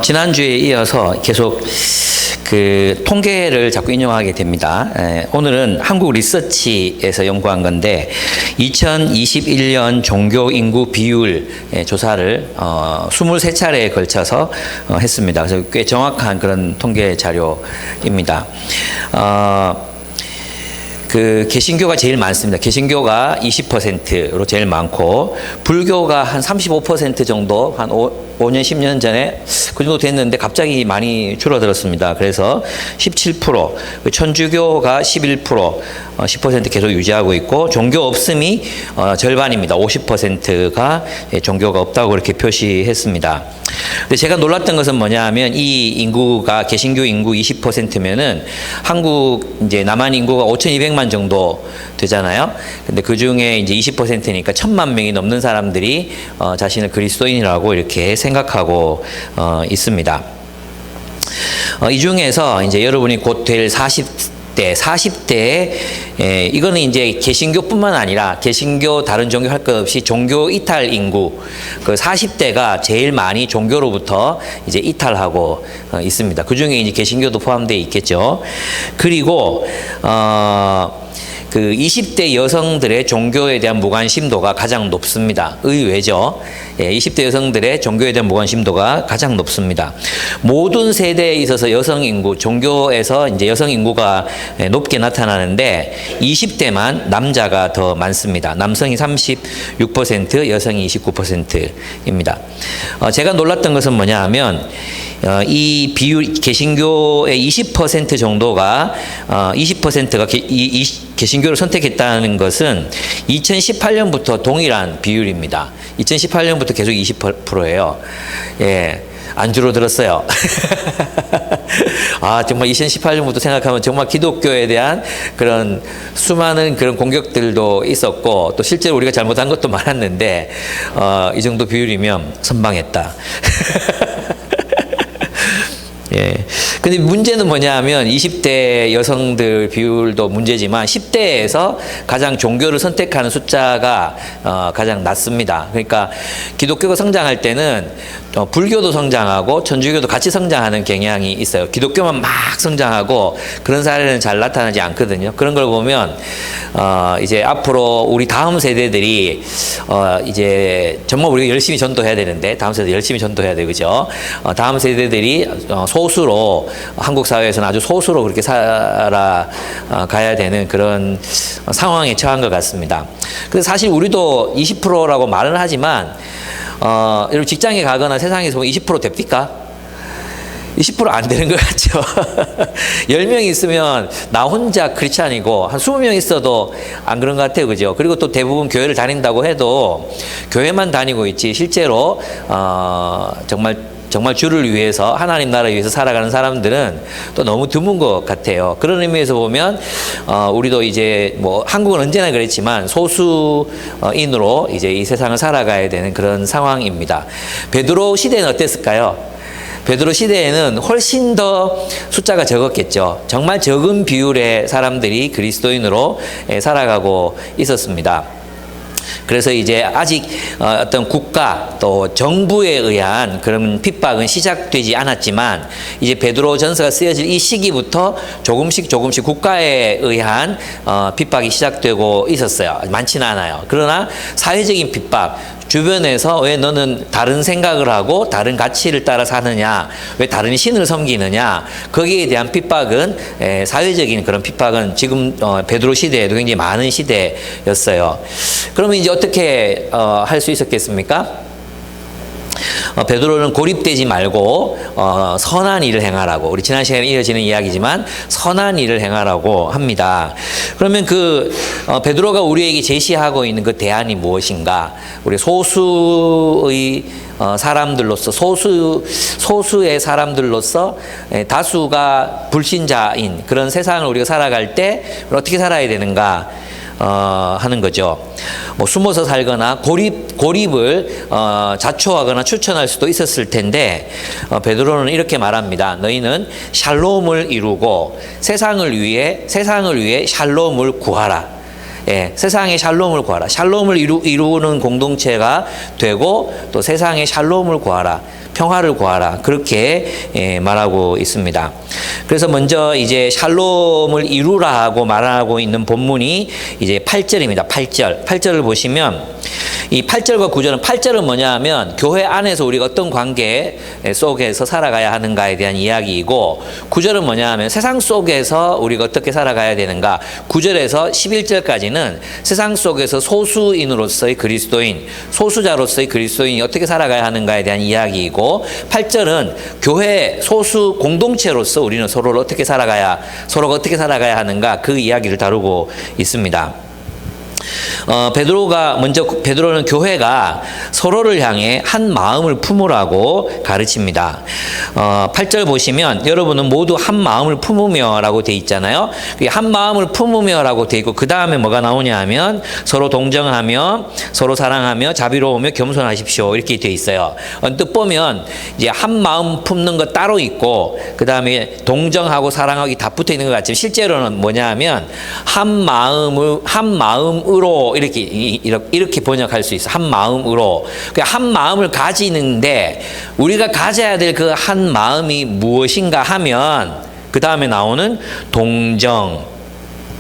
지난주에 이어서 계속 그 통계를 자꾸 인용하게 됩니다. 오늘은 한국 리서치에서 연구한 건데 2021년 종교 인구 비율 조사를 23차례에 걸쳐서 했습니다. 그래서 꽤 정확한 그런 통계 자료입니다. 그 개신교가 제일 많습니다. 개신교가 20%로 제일 많고 불교가 한 35% 정도 한 5년 10년 전에 그 정도 됐는데 갑자기 많이 줄어들었습니다. 그래서 17%, 천주교가 11%, 10% 계속 유지하고 있고 종교 없음이 절반입니다. 50%가 종교가 없다고 그렇게 표시했습니다. 근데 제가 놀랐던 것은 뭐냐 하면 이 인구가 개신교 인구 20%면은 한국 이제 남한 인구가 5,200만 정도 되잖아요. 근데 그 중에 이제 20%니까 1,000만 명이 넘는 사람들이 자신을 그리스도인이라고 이렇게 생각하고 있습니다. 이 중에서 이제 여러분이 곧 될 40대에 이거는 이제 개신교뿐만 아니라 개신교 다른 종교 할 것 없이 종교 이탈 인구 그 40대가 제일 많이 종교로부터 이제 이탈하고 있습니다. 그 중에 이제 개신교도 포함되어 있겠죠. 그리고 그 20대 여성들의 종교에 대한 무관심도가 가장 높습니다. 의외죠. 20대 여성들의 종교에 대한 무관심도가 가장 높습니다. 모든 세대에 있어서 여성 인구, 종교에서 이제 여성 인구가 높게 나타나는데 20대만 남자가 더 많습니다. 남성이 36%, 여성이 29%입니다. 제가 놀랐던 것은 뭐냐 하면 이 비율 개신교의 20% 정도가 20%가 개신교를 선택했다는 것은 2018년부터 동일한 비율입니다. 2018년부터 계속 20%예요. 예. 안 줄어들었어요. 정말 2018년부터 생각하면 정말 기독교에 대한 그런 수많은 그런 공격들도 있었고 또 실제로 우리가 잘못한 것도 많았는데 이 정도 비율이면 선방했다. 예. 근데 문제는 뭐냐 하면 20대 여성들 비율도 문제지만 10대에서 가장 종교를 선택하는 숫자가 가장 낮습니다. 그러니까 기독교가 성장할 때는 불교도 성장하고 천주교도 같이 성장하는 경향이 있어요. 기독교만 막 성장하고 그런 사례는 잘 나타나지 않거든요. 그런 걸 보면 이제 앞으로 우리 다음 세대들이 이제 정말 우리가 열심히 전도해야 되는데 다음 세대 열심히 전도해야 되죠. 그죠? 다음 세대들이 소수로 한국 사회에서는 아주 소수로 그렇게 살아가야 되는 그런 상황에 처한 것 같습니다. 그래서 사실 우리도 20%라고 말은 하지만 여러분 직장에 가거나 세상에서 보면 20% 됩니까? 20% 안 되는 것 같죠. 10명 있으면 나 혼자 크리스찬이고 한 20명 있어도 안 그런 것 같아요. 그죠? 그리고 또 대부분 교회를 다닌다고 해도 교회만 다니고 있지 실제로 정말 주를 위해서 하나님 나라 위해서 살아가는 사람들은 또 너무 드문 것 같아요. 그런 의미에서 보면 우리도 이제 뭐 한국은 언제나 그랬지만 소수인으로 이제 이 세상을 살아가야 되는 그런 상황입니다. 베드로 시대는 어땠을까요? 베드로 시대에는 훨씬 더 숫자가 적었겠죠. 정말 적은 비율의 사람들이 그리스도인으로 살아가고 있었습니다. 그래서 이제 아직 어떤 국가 또 정부에 의한 그런 핍박은 시작되지 않았지만 이제 베드로 전서가 쓰여질 이 시기부터 조금씩 국가에 의한 핍박이 시작되고 있었어요. 많지는 않아요. 그러나 사회적인 핍박, 주변에서 왜 너는 다른 생각을 하고 다른 가치를 따라 사느냐, 왜 다른 신을 섬기느냐, 거기에 대한 핍박은 사회적인 그런 핍박은 지금 베드로 시대에도 굉장히 많은 시대였어요. 그러면 이제 어떻게 할 수 있었겠습니까? 베드로는 고립되지 말고 선한 일을 행하라고, 우리 지난 시간에 이어지는 이야기지만 선한 일을 행하라고 합니다. 그러면 그 베드로가 우리에게 제시하고 있는 그 대안이 무엇인가? 우리 소수의 사람들로서 소수의 사람들로서 다수가 불신자인 그런 세상을 우리가 살아갈 때 어떻게 살아야 되는가 하는 거죠. 뭐 숨어서 살거나 고립을 자초하거나 추천할 수도 있었을 텐데 베드로는 이렇게 말합니다. 너희는 샬롬을 이루고 세상을 위해 샬롬을 구하라. 예, 세상에 샬롬을 구하라. 샬롬을 이루는 공동체가 되고 또 세상에 샬롬을 구하라. 평화를 구하라. 그렇게 말하고 있습니다. 그래서 먼저 이제 샬롬을 이루라 하고 말하고 있는 본문이 이제 8절입니다. 8절. 8절을 보시면 이 8절과 9절은 8절은 뭐냐 하면 교회 안에서 우리가 어떤 관계 속에서 살아가야 하는가에 대한 이야기이고 9절은 뭐냐 하면 세상 속에서 우리가 어떻게 살아가야 되는가 9절에서 11절까지는 세상 속에서 소수인으로서의 그리스도인, 소수자로서의 그리스도인이 어떻게 살아가야 하는가에 대한 이야기이고 8절은 교회 소수 공동체로서 우리는 서로가 어떻게 살아가야 하는가 그 이야기를 다루고 있습니다. 베드로는 교회가 서로를 향해 한 마음을 품으라고 가르칩니다. 8절 보시면 여러분은 모두 한 마음을 품으며 라고 돼 있잖아요. 한 마음을 품으며 라고 돼 있고 그 다음에 뭐가 나오냐 하면 서로 동정하며 서로 사랑하며 자비로우며 겸손하십시오 이렇게 돼 있어요. 언뜻 보면 이제 한 마음 품는 거 따로 있고 그 다음에 동정하고 사랑하기 다 붙어 있는 것 같지만 실제로는 뭐냐 하면 한 마음으로 이렇게 번역할 수 있어. 한 마음으로. 한 마음을 가지는데 우리가 가져야 될 그 한 마음이 무엇인가 하면 그 다음에 나오는 동정.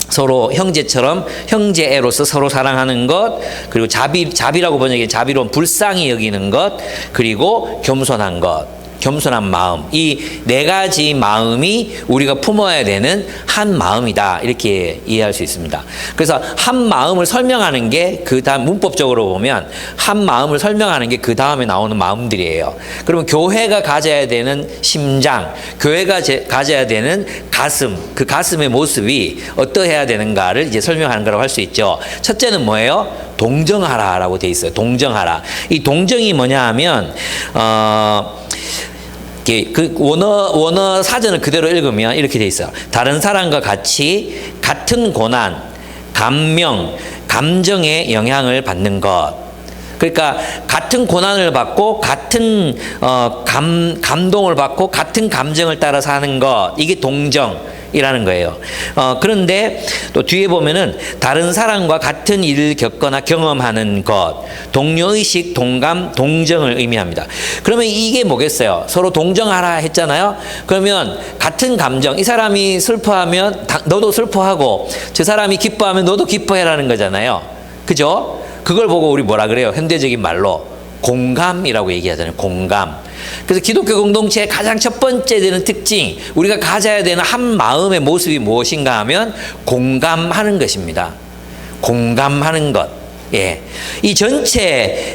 서로 형제처럼 형제애로서 서로 사랑하는 것, 그리고 자비라고 번역해 자비로운 불쌍히 여기는 것, 그리고 겸손한 것. 겸손한 마음, 이 네 가지 마음이 우리가 품어야 되는 한 마음이다 이렇게 이해할 수 있습니다. 그래서 한 마음을 설명하는 게 그 다음 문법적으로 보면 한 마음을 설명하는 게 그 다음에 나오는 마음들이에요. 그러면 교회가 가져야 되는 심장, 교회가 가져야 되는 가슴, 그 가슴의 모습이 어떠해야 되는가를 이제 설명하는 거라고 할 수 있죠. 첫째는 뭐예요? 동정하라라고 돼 있어요. 동정하라. 이 동정이 뭐냐 하면 그 원어 사전을 그대로 읽으면 이렇게 돼 있어요. 다른 사람과 같이 같은 고난, 감명, 감정의 영향을 받는 것. 그러니까 같은 고난을 받고 같은 감동을 받고 같은 감정을 따라 사는 것. 이게 동정이라는 거예요. 그런데 또 뒤에 보면은 다른 사람과 같은 일을 겪거나 경험하는 것, 동료의식, 동감, 동정을 의미합니다. 그러면 이게 뭐겠어요? 서로 동정하라 했잖아요. 그러면 같은 감정, 이 사람이 슬퍼하면 너도 슬퍼하고 저 사람이 기뻐하면 너도 기뻐해라는 거잖아요. 그죠? 그걸 보고 우리 뭐라 그래요? 현대적인 말로 공감이라고 얘기하잖아요. 공감. 그래서 기독교 공동체의 가장 첫 번째 되는 특징, 우리가 가져야 되는 한 마음의 모습이 무엇인가 하면 공감하는 것입니다. 공감하는 것. 예. 이 전체를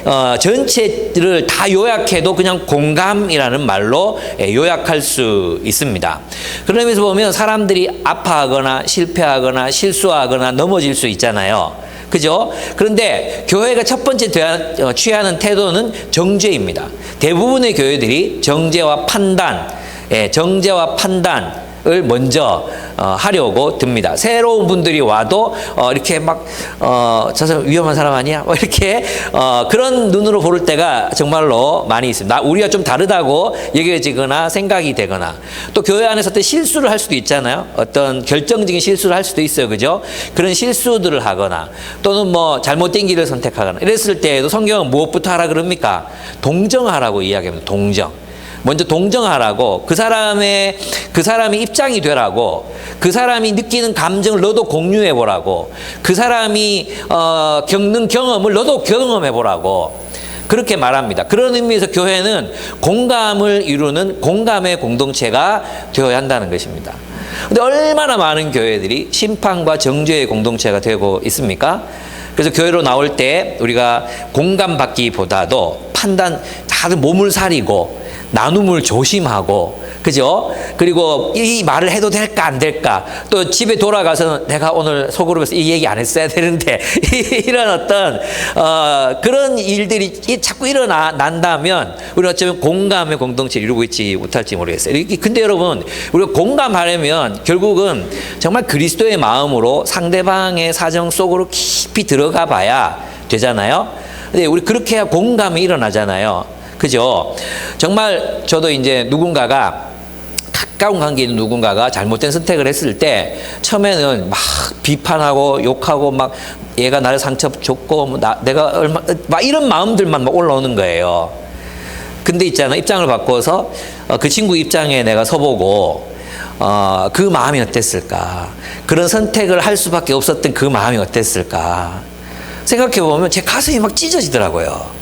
다 요약해도 그냥 공감이라는 말로 요약할 수 있습니다. 그런 의미에서 보면 사람들이 아파하거나 실패하거나 실수하거나 넘어질 수 있잖아요. 그죠? 그런데 교회가 첫 번째 취하는 태도는 정죄입니다. 대부분의 교회들이 정죄와 판단을 먼저 하려고 듭니다. 새로운 분들이 와도 이렇게 막 저 사람 위험한 사람 아니야? 이렇게 그런 눈으로 볼 때가 정말로 많이 있습니다. 우리가 좀 다르다고 여겨지거나 생각이 되거나 또 교회 안에서 어떤 실수를 할 수도 있잖아요. 어떤 결정적인 실수를 할 수도 있어요. 그죠? 그런 실수들을 하거나 또는 뭐 잘못된 길을 선택하거나 이랬을 때에도 성경은 무엇부터 하라 그럽니까? 동정하라고 이야기합니다. 동정. 먼저 동정하라고 그 사람의 입장이 되라고 그 사람이 느끼는 감정을 너도 공유해 보라고 그 사람이 겪는 경험을 너도 경험해 보라고 그렇게 말합니다. 그런 의미에서 교회는 공감을 이루는 공감의 공동체가 되어야 한다는 것입니다. 근데 얼마나 많은 교회들이 심판과 정죄의 공동체가 되고 있습니까? 그래서 교회로 나올 때 우리가 공감받기보다도 판단, 다들 몸을 사리고 나눔을 조심하고, 그죠? 그리고 이 말을 해도 될까 안 될까? 또 집에 돌아가서 내가 오늘 속으로면서 이 얘기 안 했어야 되는데 이런 어떤 그런 일들이 자꾸 일어난다면 우리는 어쩌면 공감의 공동체를 이루고 있지 못할지 모르겠어요. 근데 여러분, 우리가 공감하려면 결국은 정말 그리스도의 마음으로 상대방의 사정 속으로 깊이 들어가 봐야 되잖아요. 근데 우리 그렇게 해야 공감이 일어나잖아요. 그죠? 정말 저도 이제 누군가가 가까운 관계에 있는 누군가가 잘못된 선택을 했을 때 처음에는 막 비판하고 욕하고 막 얘가 나를 상처 줬고 뭐 내가 얼마 막 이런 마음들만 막 올라오는 거예요. 근데 있잖아, 입장을 바꿔서 그 친구 입장에 내가 서보고 그 마음이 어땠을까? 그런 선택을 할 수밖에 없었던 그 마음이 어땠을까? 생각해 보면 제 가슴이 막 찢어지더라고요.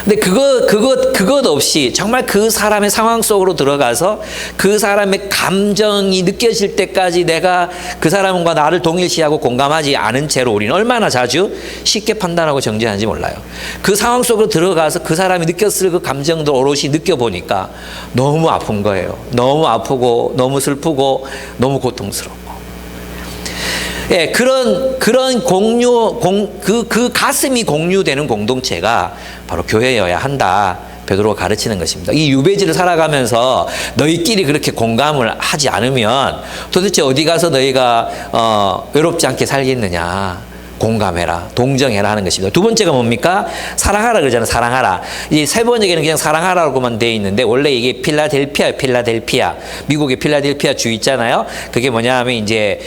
근데 그것 없이 정말 그 사람의 상황 속으로 들어가서 그 사람의 감정이 느껴질 때까지 내가 그 사람과 나를 동일시하고 공감하지 않은 채로 우리는 얼마나 자주 쉽게 판단하고 정죄하는지 몰라요. 그 상황 속으로 들어가서 그 사람이 느꼈을 그 감정들 오롯이 느껴보니까 너무 아픈 거예요. 너무 아프고 너무 슬프고 너무 고통스럽고. 예, 그런 그 가슴이 공유되는 공동체가 바로 교회여야 한다. 베드로가 가르치는 것입니다. 이 유배지를 살아가면서 너희끼리 그렇게 공감을 하지 않으면 도대체 어디 가서 너희가 외롭지 않게 살겠느냐. 공감해라, 동정해라 하는 것입니다. 두 번째가 뭡니까? 사랑하라 그러잖아요. 사랑하라. 이 세 번째는 그냥 사랑하라고만 되어 있는데 원래 이게 필라델피아. 미국의 필라델피아 주 있잖아요. 그게 뭐냐면 이제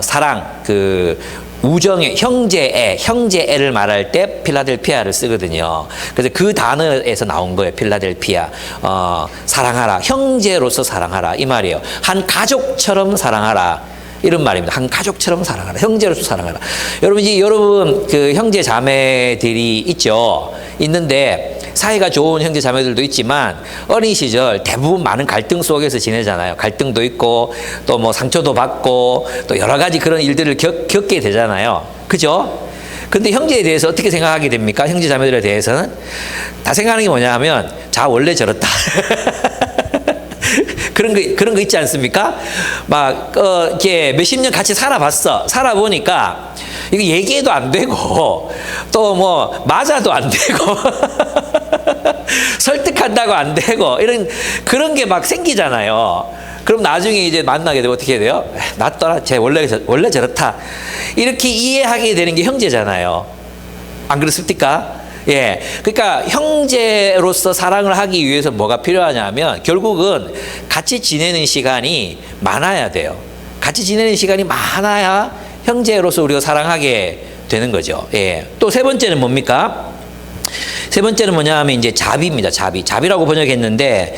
사랑, 그 우정의 형제애를 말할 때 필라델피아를 쓰거든요. 그래서 그 단어에서 나온 거예요. 필라델피아. 사랑하라. 형제로서 사랑하라. 이 말이에요. 한 가족처럼 사랑하라. 이런 말입니다. 한 가족처럼 사랑하라. 형제로서 사랑하라. 여러분 그 형제 자매들이 있는데 사이가 좋은 형제 자매들도 있지만 어린 시절 대부분 많은 갈등 속에서 지내잖아요. 갈등도 있고 또 뭐 상처도 받고 또 여러 가지 그런 일들을 겪게 되잖아요. 그죠? 근데 형제에 대해서 어떻게 생각하게 됩니까? 형제 자매들에 대해서는 다 생각하는 게 뭐냐 하면 자 원래 저렇다. 그런 거 있지 않습니까? 막, 이렇게 몇십 년 같이 살아보니까, 이거 얘기해도 안 되고, 또 뭐, 맞아도 안 되고, 설득한다고 안 되고, 그런 게 막 생기잖아요. 그럼 나중에 이제 만나게 되면 어떻게 돼요? 놔둬라. 쟤 원래 저렇다. 이렇게 이해하게 되는 게 형제잖아요. 안 그렇습니까? 예. 그러니까 형제로서 사랑을 하기 위해서 뭐가 필요하냐면 결국은 같이 지내는 시간이 많아야 돼요. 같이 지내는 시간이 많아야 형제로서 우리가 사랑하게 되는 거죠. 예. 또 세 번째는 뭡니까? 세 번째는 뭐냐 하면 이제 자비입니다. 자비라고 번역했는데,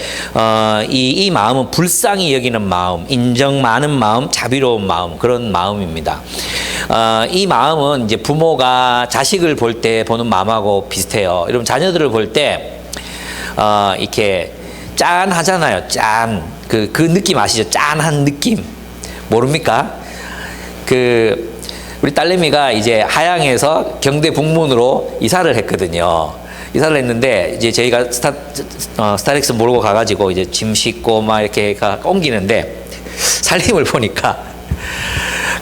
이 마음은 불쌍히 여기는 마음, 인정 많은 마음, 자비로운 마음, 그런 마음입니다. 이 마음은 이제 부모가 자식을 볼 때 보는 마음하고 비슷해요. 여러분, 자녀들을 볼 때, 이렇게 짠 하잖아요. 짠. 그 느낌 아시죠? 짠한 느낌. 모릅니까? 우리 딸내미가 이제 하양에서 경대 북문으로 이사를 했거든요. 이사를 했는데 이제 저희가 스타렉스 몰고 가가지고 이제 짐 싣고 막 이렇게 옮기는데 살림을 보니까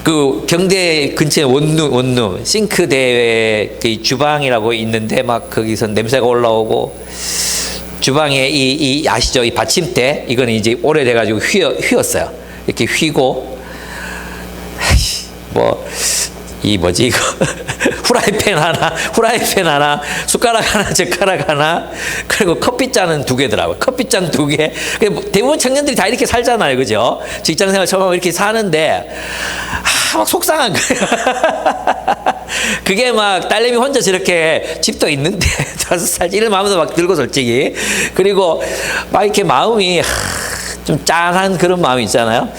그 경대 근처에 원룸 싱크대에 그 주방이라고 있는데 막 거기서 냄새가 올라오고 주방에 이 아시죠? 이 받침대 이거는 이제 오래돼가지고 휘었어요. 이렇게 휘고 이 뭐지 이거 후라이팬 하나 숟가락 하나 젓가락 하나 그리고 커피잔은 2개더라고요. 커피잔 2개. 대부분 청년들이 다 이렇게 살잖아요. 그죠? 직장생활 처음 하면 이렇게 사는데 막 속상한 거예요. 그게 막 딸내미 혼자 저렇게 집도 있는데 5살 이런 마음도 막 들고 솔직히 그리고 막 이렇게 마음이 좀 짠한 그런 마음이 있잖아요.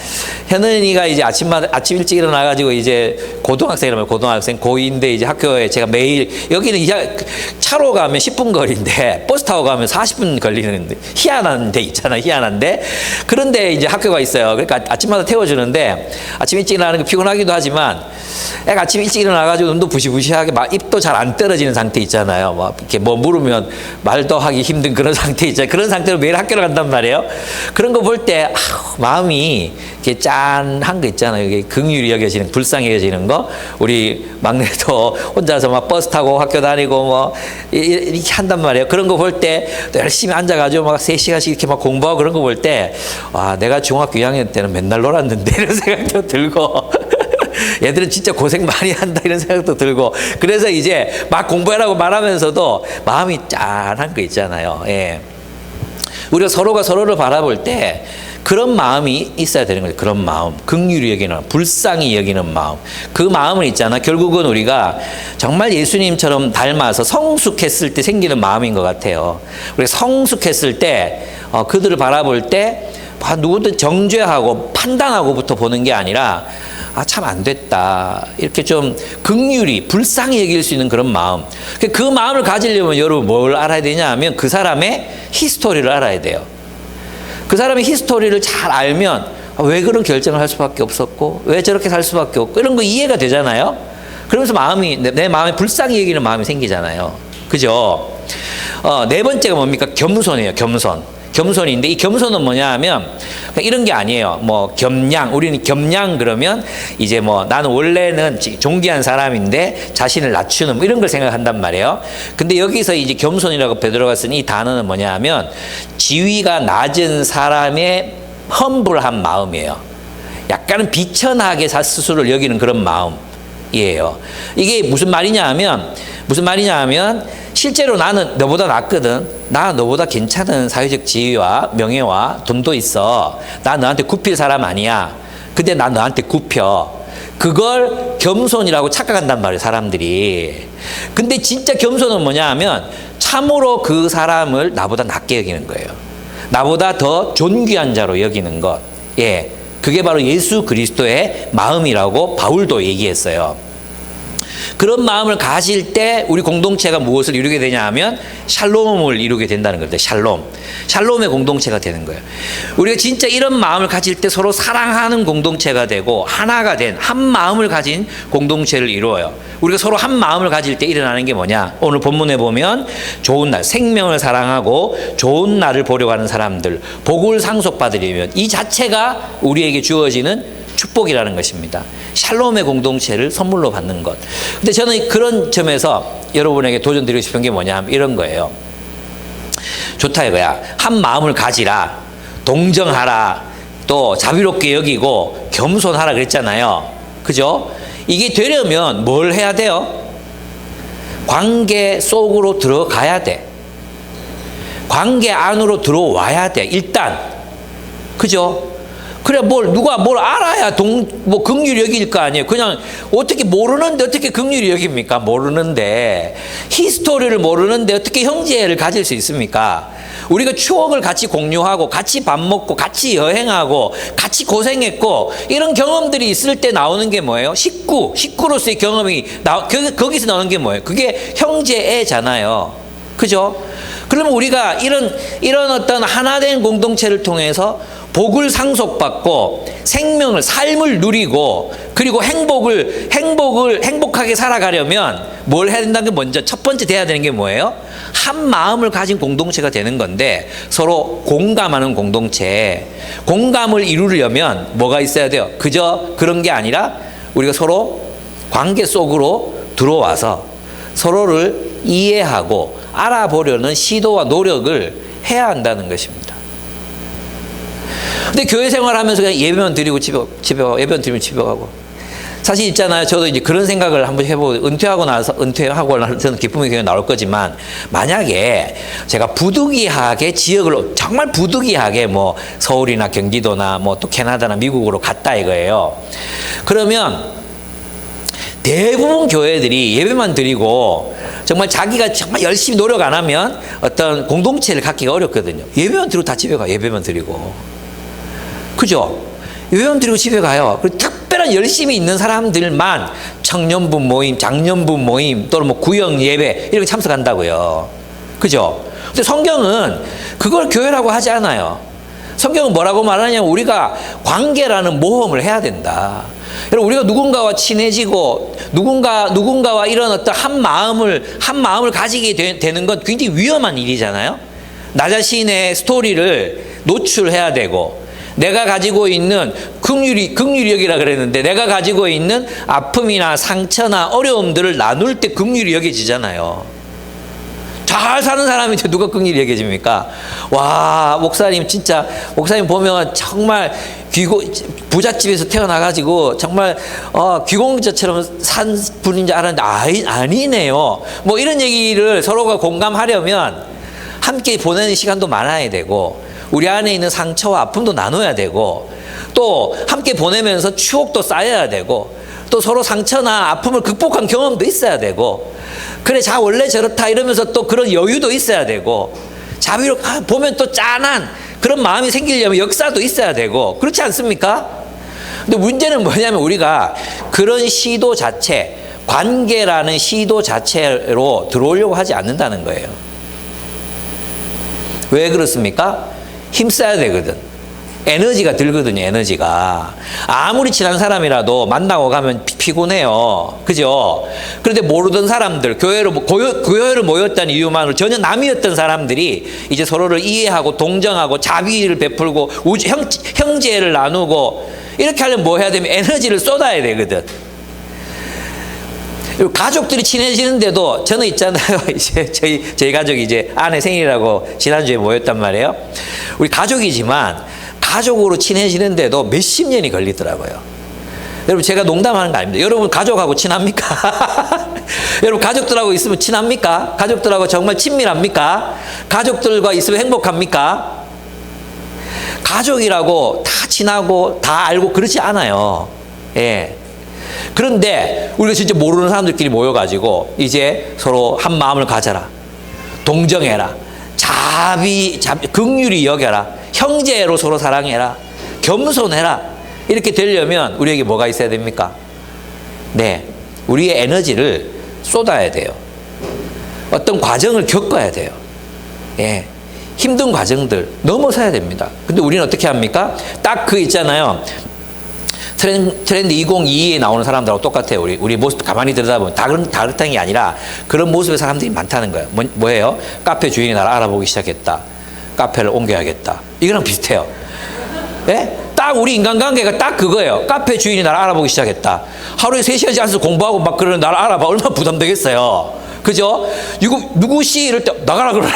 현은이가 이제 아침 일찍 일어나가지고 이제 고등학생이라면 고등학생 고2인데 이제 학교에 제가 매일 여기는 차로 가면 10분 거리인데 버스 타고 가면 40분 걸리는 희한한 데 있잖아요. 희한한데 그런데 이제 학교가 있어요. 그러니까 아침마다 태워주는데 아침 일찍 일어나는 게 피곤하기도 하지만 애가 아침 일찍 일어나가지고 눈도 부시부시하게 막 입도 잘 안 떨어지는 상태 있잖아요. 막 이렇게 뭐 물으면 말도 하기 힘든 그런 상태 있잖아요. 그런 상태로 매일 학교를 간단 말이에요. 그런 거 볼 때 마음이 이렇게 짠한 거 있잖아요. 이게 긍휼히 여겨지는, 불쌍히 여겨지는 거. 우리 막내도 혼자서 막 버스 타고 학교 다니고 뭐 이렇게 한단 말이에요. 그런 거 볼 때 또 열심히 앉아가지고 막 3시간씩 이렇게 막 공부하고 그런 거 볼 때, 와, 내가 중학교 2학년 때는 맨날 놀았는데 이런 생각도 들고. 얘들은 진짜 고생 많이 한다 이런 생각도 들고 그래서 이제 막 공부하라고 말하면서도 마음이 짠한 거 있잖아요. 예. 우리가 서로가 서로를 바라볼 때 그런 마음이 있어야 되는 거죠. 그런 마음. 긍휼히 여기는 마음, 불쌍히 여기는 마음. 그 마음은 있잖아. 결국은 우리가 정말 예수님처럼 닮아서 성숙했을 때 생기는 마음인 것 같아요. 우리가 성숙했을 때 그들을 바라볼 때 누구든 정죄하고 판단하고부터 보는 게 아니라 참 안 됐다. 이렇게 좀 긍휼히 불쌍히 여길 수 있는 그런 마음. 그 마음을 가지려면 여러분 뭘 알아야 되냐 하면 그 사람의 히스토리를 알아야 돼요. 그 사람의 히스토리를 잘 알면 왜 그런 결정을 할 수밖에 없었고 왜 저렇게 살 수밖에 없고 이런 거 이해가 되잖아요. 그러면서 내 마음에 불쌍히 여기는 마음이 생기잖아요. 그죠? 네 번째가 뭡니까? 겸손이에요. 겸손인데 이 겸손은 뭐냐 하면 이런 게 아니에요. 뭐 겸양, 우리는 겸양 그러면 이제 뭐 나는 원래는 존귀한 사람인데 자신을 낮추는 뭐 이런 걸 생각한단 말이에요. 근데 여기서 이제 겸손이라고 베드로가 쓴 이 단어는 뭐냐 하면 지위가 낮은 사람의 험불한 마음이에요. 약간은 비천하게 스스로를 여기는 그런 마음이에요. 이게 무슨 말이냐 하면 실제로 나는 너보다 낫거든. 나 너보다 괜찮은 사회적 지위와 명예와 돈도 있어. 나 너한테 굽힐 사람 아니야. 근데 나 너한테 굽혀. 그걸 겸손이라고 착각한단 말이에요, 사람들이. 근데 진짜 겸손은 뭐냐 하면 참으로 그 사람을 나보다 낮게 여기는 거예요. 나보다 더 존귀한 자로 여기는 것. 예. 그게 바로 예수 그리스도의 마음이라고 바울도 얘기했어요. 그런 마음을 가질 때 우리 공동체가 무엇을 이루게 되냐 하면 샬롬을 이루게 된다는 겁니다. 샬롬의 공동체가 되는 거예요. 우리가 진짜 이런 마음을 가질 때 서로 사랑하는 공동체가 되고 하나가 된 한 마음을 가진 공동체를 이루어요. 우리가 서로 한 마음을 가질 때 일어나는 게 뭐냐? 오늘 본문에 보면 좋은 날, 생명을 사랑하고 좋은 날을 보려고 하는 사람들, 복을 상속받으려면 이 자체가 우리에게 주어지는 축복이라는 것입니다. 샬롬의 공동체를 선물로 받는 것. 근데 저는 그런 점에서 여러분에게 도전드리고 싶은 게 뭐냐 하면 이런 거예요. 좋다 이거야. 한 마음을 가지라. 동정하라. 또 자비롭게 여기고 겸손하라 그랬잖아요. 그죠? 이게 되려면 뭘 해야 돼요? 관계 속으로 들어가야 돼. 관계 안으로 들어와야 돼. 일단. 그죠? 그래, 누가 뭘 알아야 긍휼히 여길 거 아니에요. 그냥 어떻게 모르는데 어떻게 긍휼히 여깁니까? 모르는데. 히스토리를 모르는데 어떻게 형제를 가질 수 있습니까? 우리가 추억을 같이 공유하고, 같이 밥 먹고, 같이 여행하고, 같이 고생했고, 이런 경험들이 있을 때 나오는 게 뭐예요? 식구로서의 경험이, 거기서 나오는 게 뭐예요? 그게 형제애잖아요. 그죠? 그러면 우리가 이런 어떤 하나된 공동체를 통해서 복을 상속받고 삶을 누리고 그리고 행복하게 살아가려면 뭘 해야 된다는 게 먼저 첫 번째 돼야 되는 게 뭐예요? 한 마음을 가진 공동체가 되는 건데 서로 공감하는 공동체. 공감을 이루려면 뭐가 있어야 돼요? 그저 그런 게 아니라 우리가 서로 관계 속으로 들어와서 서로를 이해하고 알아보려는 시도와 노력을 해야 한다는 것입니다. 근데 교회 생활하면서 그냥 예배만 드리고 예배만 드리면 집에 가고. 사실 있잖아요. 저도 이제 그런 생각을 한번 해보고 은퇴하고 저는 기쁨의 교회 나올 거지만 만약에 제가 부득이하게 정말 부득이하게 뭐 서울이나 경기도나 뭐 또 캐나다나 미국으로 갔다 이거예요. 그러면 대부분 교회들이 예배만 드리고 정말 자기가 정말 열심히 노력 안 하면 어떤 공동체를 갖기가 어렵거든요. 예배만 드리고 다 집에 가. 예배만 드리고. 그죠? 예배만 드리고 집에 가요. 그리고 특별한 열심히 있는 사람들만 청년부 모임, 장년부 모임, 또는 뭐 구역 예배 이렇게 참석한다고요. 그죠? 근데 성경은 그걸 교회라고 하지 않아요. 성경은 뭐라고 말하냐면 우리가 관계라는 모험을 해야 된다. 여러분 우리가 누군가와 친해지고 누군가와 이런 어떤 한 마음을 가지게 되는 건 굉장히 위험한 일이잖아요. 나 자신의 스토리를 노출해야 되고 내가 가지고 있는 긍휼히 여기라 그랬는데 내가 가지고 있는 아픔이나 상처나 어려움들을 나눌 때 긍휼히 여겨지잖아요. 잘 사는 사람한테 누가 긍휼히 여겨집니까? 와, 목사님 보면 정말 부잣집에서 태어나가지고 정말 귀공자처럼 산 분인 줄 알았는데 아니네요. 뭐 이런 얘기를 서로가 공감하려면 함께 보내는 시간도 많아야 되고 우리 안에 있는 상처와 아픔도 나눠야 되고, 또 함께 보내면서 추억도 쌓여야 되고, 또 서로 상처나 아픔을 극복한 경험도 있어야 되고, 그래 자 원래 저렇다 이러면서 또 그런 여유도 있어야 되고, 자비로 보면 또 짠한 그런 마음이 생기려면 역사도 있어야 되고, 그렇지 않습니까? 근데 문제는 뭐냐면 우리가 그런 시도 자체, 관계라는 시도 자체로 들어오려고 하지 않는다는 거예요. 왜 그렇습니까? 힘써야 되거든. 에너지가 들거든요, 에너지가. 아무리 친한 사람이라도 만나고 가면 피곤해요. 그죠? 그런데 모르던 사람들, 교회로 모였다는 이유만으로 전혀 남이었던 사람들이 이제 서로를 이해하고 동정하고 자비를 베풀고 형제를 나누고, 이렇게 하려면 뭐 해야 되면 에너지를 쏟아야 되거든. 가족들이 친해지는데도 저는 있잖아요. 이제 저희 가족이 이제 아내 생일이라고 지난주에 모였단 말이에요. 우리 가족이지만 가족으로 친해지는데도 몇십 년이 걸리더라고요. 여러분, 제가 농담하는 거 아닙니다. 여러분 가족하고 친합니까? 여러분 가족들하고 있으면 친합니까? 가족들하고 정말 친밀합니까? 가족들과 있으면 행복합니까? 가족이라고 다 친하고 다 알고 그렇지 않아요. 예. 그런데 우리가 진짜 모르는 사람들끼리 모여가지고 이제 서로 한 마음을 가져라, 동정해라, 긍휼히 여겨라, 형제로 서로 사랑해라, 겸손해라, 이렇게 되려면 우리에게 뭐가 있어야 됩니까? 네, 우리의 에너지를 쏟아야 돼요. 어떤 과정을 겪어야 돼요. 예, 힘든 과정들 넘어서야 됩니다. 근데 우리는 어떻게 합니까? 딱 그 있잖아요. 트렌드 2022에 나오는 사람들하고 똑같아요. 우리 모습 가만히 들여다보면 다 그렇다는 게 아니라 그런 모습의 사람들이 많다는 거예요. 뭐예요? 카페 주인이 나를 알아보기 시작했다. 카페를 옮겨야겠다. 이거랑 비슷해요. 예? 딱 우리 인간관계가 딱 그거예요. 카페 주인이 나를 알아보기 시작했다. 하루에 3시간씩 앉아서 공부하고 막 그러는 나를 알아봐. 얼마나 부담되겠어요. 그죠? 누구시? 이럴 때 나가라 그러라.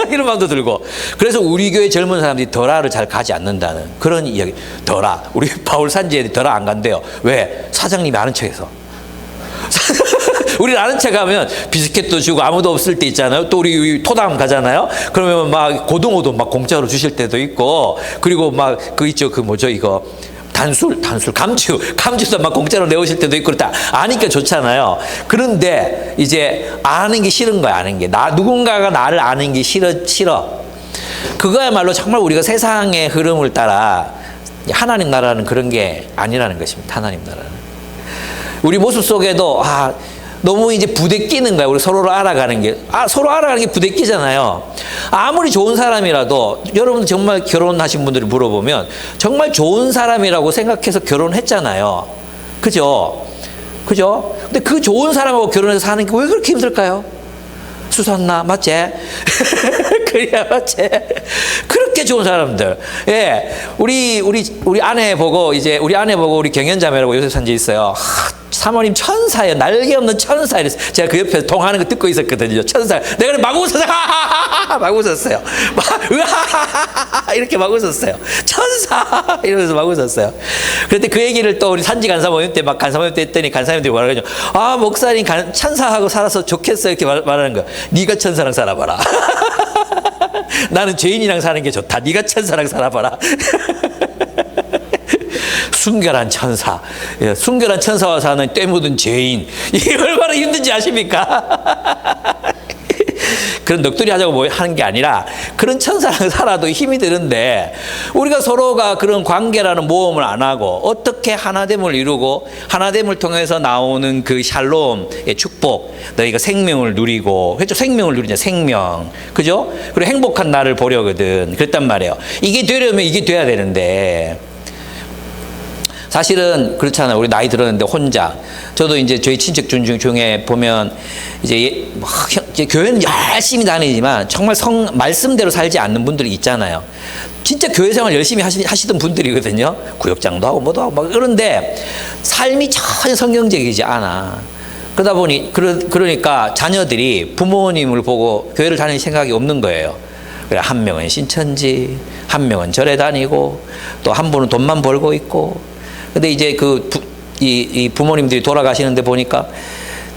이런 마음도 들고. 그래서 우리 교회 젊은 사람들이 덜아를 잘 가지 않는다는 그런 이야기. 덜아. 우리 바울 산지에 덜아 안 간대요. 왜? 사장님이 아는 척해서. 우리 아는 척 하면 비스켓도 주고 아무도 없을 때 있잖아요. 또 우리 토담 가잖아요. 그러면 막 고등어도 막 공짜로 주실 때도 있고, 그리고 막 그 있죠. 그 뭐죠 이거. 감주도 막 공짜로 내오실 때도 있고, 그렇다. 아니까 좋잖아요. 그런데 이제 아는 게 싫은 거야, 아는 게. 누군가가 나를 아는 게 싫어. 그거야말로 정말 우리가 세상의 흐름을 따라 하나님 나라는 그런 게 아니라는 것입니다. 하나님 나라는. 우리 모습 속에도, 너무 이제 부대끼는 거야. 우리 서로를 알아가는 게. 서로 알아가는 게 부대끼잖아요. 아무리 좋은 사람이라도, 여러분 정말 결혼하신 분들이 물어보면 정말 좋은 사람이라고 생각해서 결혼했잖아요. 그죠? 근데 그 좋은 사람하고 결혼해서 사는 게 왜 그렇게 힘들까요? 수산나, 맞지? 그래야 맞지? 그렇게 좋은 사람들. 예. 우리 아내 보고 우리 경연자매라고 요새 산지 있어요. 사모님 천사예요. 날개 없는 천사. 이랬어요. 제가 그 옆에서 통하는 거 듣고 있었거든요. 천사. 내가 막 웃었어요. 막 웃었어요. 이렇게 막 웃었어요. 천사! 이러면서 막 웃었어요. 그런데 그 얘기를 또 우리 산지 간사 모임 때 했더니 간사님들이 뭐라 그러죠? 목사님 천사하고 살아서 좋겠어. 이렇게 말하는 거야. 네가 천사랑 살아봐라. 나는 죄인이랑 사는 게 좋다. 네가 천사랑 살아봐라. 순결한 천사, 순결한 천사와 사는 때 묻은 죄인, 이게 얼마나 힘든지 아십니까? 그런 넋두리 하자고 하는 게 아니라 그런 천사랑 살아도 힘이 드는데, 우리가 서로가 그런 관계라는 모험을 안 하고 어떻게 하나됨을 이루고 하나됨을 통해서 나오는 그 샬롬의 축복, 너희가 생명을 누리고, 그렇죠? 생명을 누리냐, 생명, 그죠? 그리고 행복한 날을 보려거든. 그랬단 말이에요. 이게 되려면 이게 돼야 되는데, 사실은 그렇잖아요. 우리 나이 들었는데 혼자. 저도 이제 저희 친척 중에 보면 이제 교회는 열심히 다니지만 정말 말씀대로 살지 않는 분들이 있잖아요. 진짜 교회 생활 열심히 하시던 분들이거든요. 구역장도 하고 뭐도 하고 막. 그런데 삶이 전혀 성경적이지 않아. 그러니까 자녀들이 부모님을 보고 교회를 다닐 생각이 없는 거예요. 그래, 한 명은 신천지, 한 명은 절에 다니고, 또 한 분은 돈만 벌고 있고. 근데 이제 이 부모님들이 돌아가시는데 보니까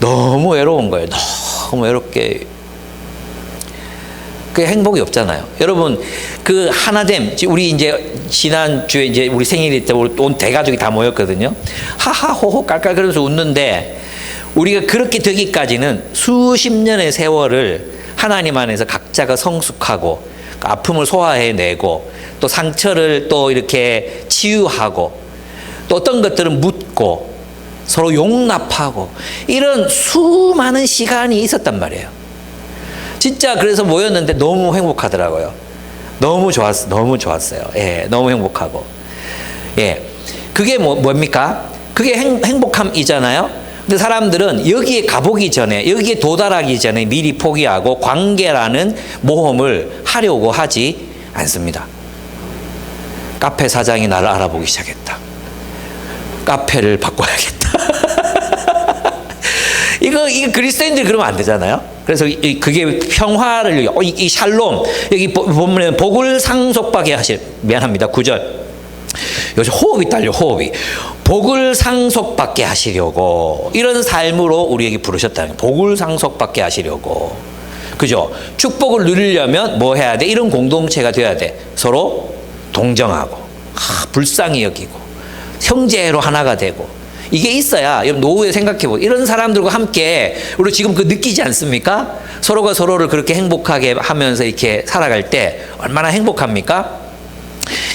너무 외로운 거예요. 너무 외롭게. 그 행복이 없잖아요. 여러분, 그 하나됨, 우리 이제 지난주에 이제 우리 생일일 때 온 대가족이 다 모였거든요. 하하호호 깔깔거리면서 웃는데 우리가 그렇게 되기까지는 수십 년의 세월을 하나님 안에서 각자가 성숙하고 아픔을 소화해내고 또 상처를 또 이렇게 치유하고 또 어떤 것들은 묻고 서로 용납하고 이런 수많은 시간이 있었단 말이에요. 진짜 그래서 모였는데 너무 행복하더라고요. 너무 좋았어요. 예, 너무 행복하고. 예, 그게 뭡니까? 그게 행복함이잖아요. 근데 사람들은 여기에 가보기 전에, 여기에 도달하기 전에 미리 포기하고 관계라는 모험을 하려고 하지 않습니다. 카페 사장이 나를 알아보기 시작했다. 카페를 바꿔야겠다. 이거 그리스도인들이 그러면 안 되잖아요. 그래서 그게 평화를, 이 샬롬, 여기 보면 복을 상속받게 하실, 미안합니다. 9절. 요즘 호흡이 딸려, 호흡이. 복을 상속받게 하시려고, 이런 삶으로 우리에게 부르셨다는 거예요. 복을 상속받게 하시려고. 그죠? 축복을 누리려면 뭐 해야 돼? 이런 공동체가 돼야 돼. 서로 동정하고, 불쌍히 여기고, 형제로 하나가 되고. 이게 있어야, 여러분 노후에 생각해보고 이런 사람들과 함께 우리 지금 그 느끼지 않습니까? 서로가 서로를 그렇게 행복하게 하면서 이렇게 살아갈 때 얼마나 행복합니까?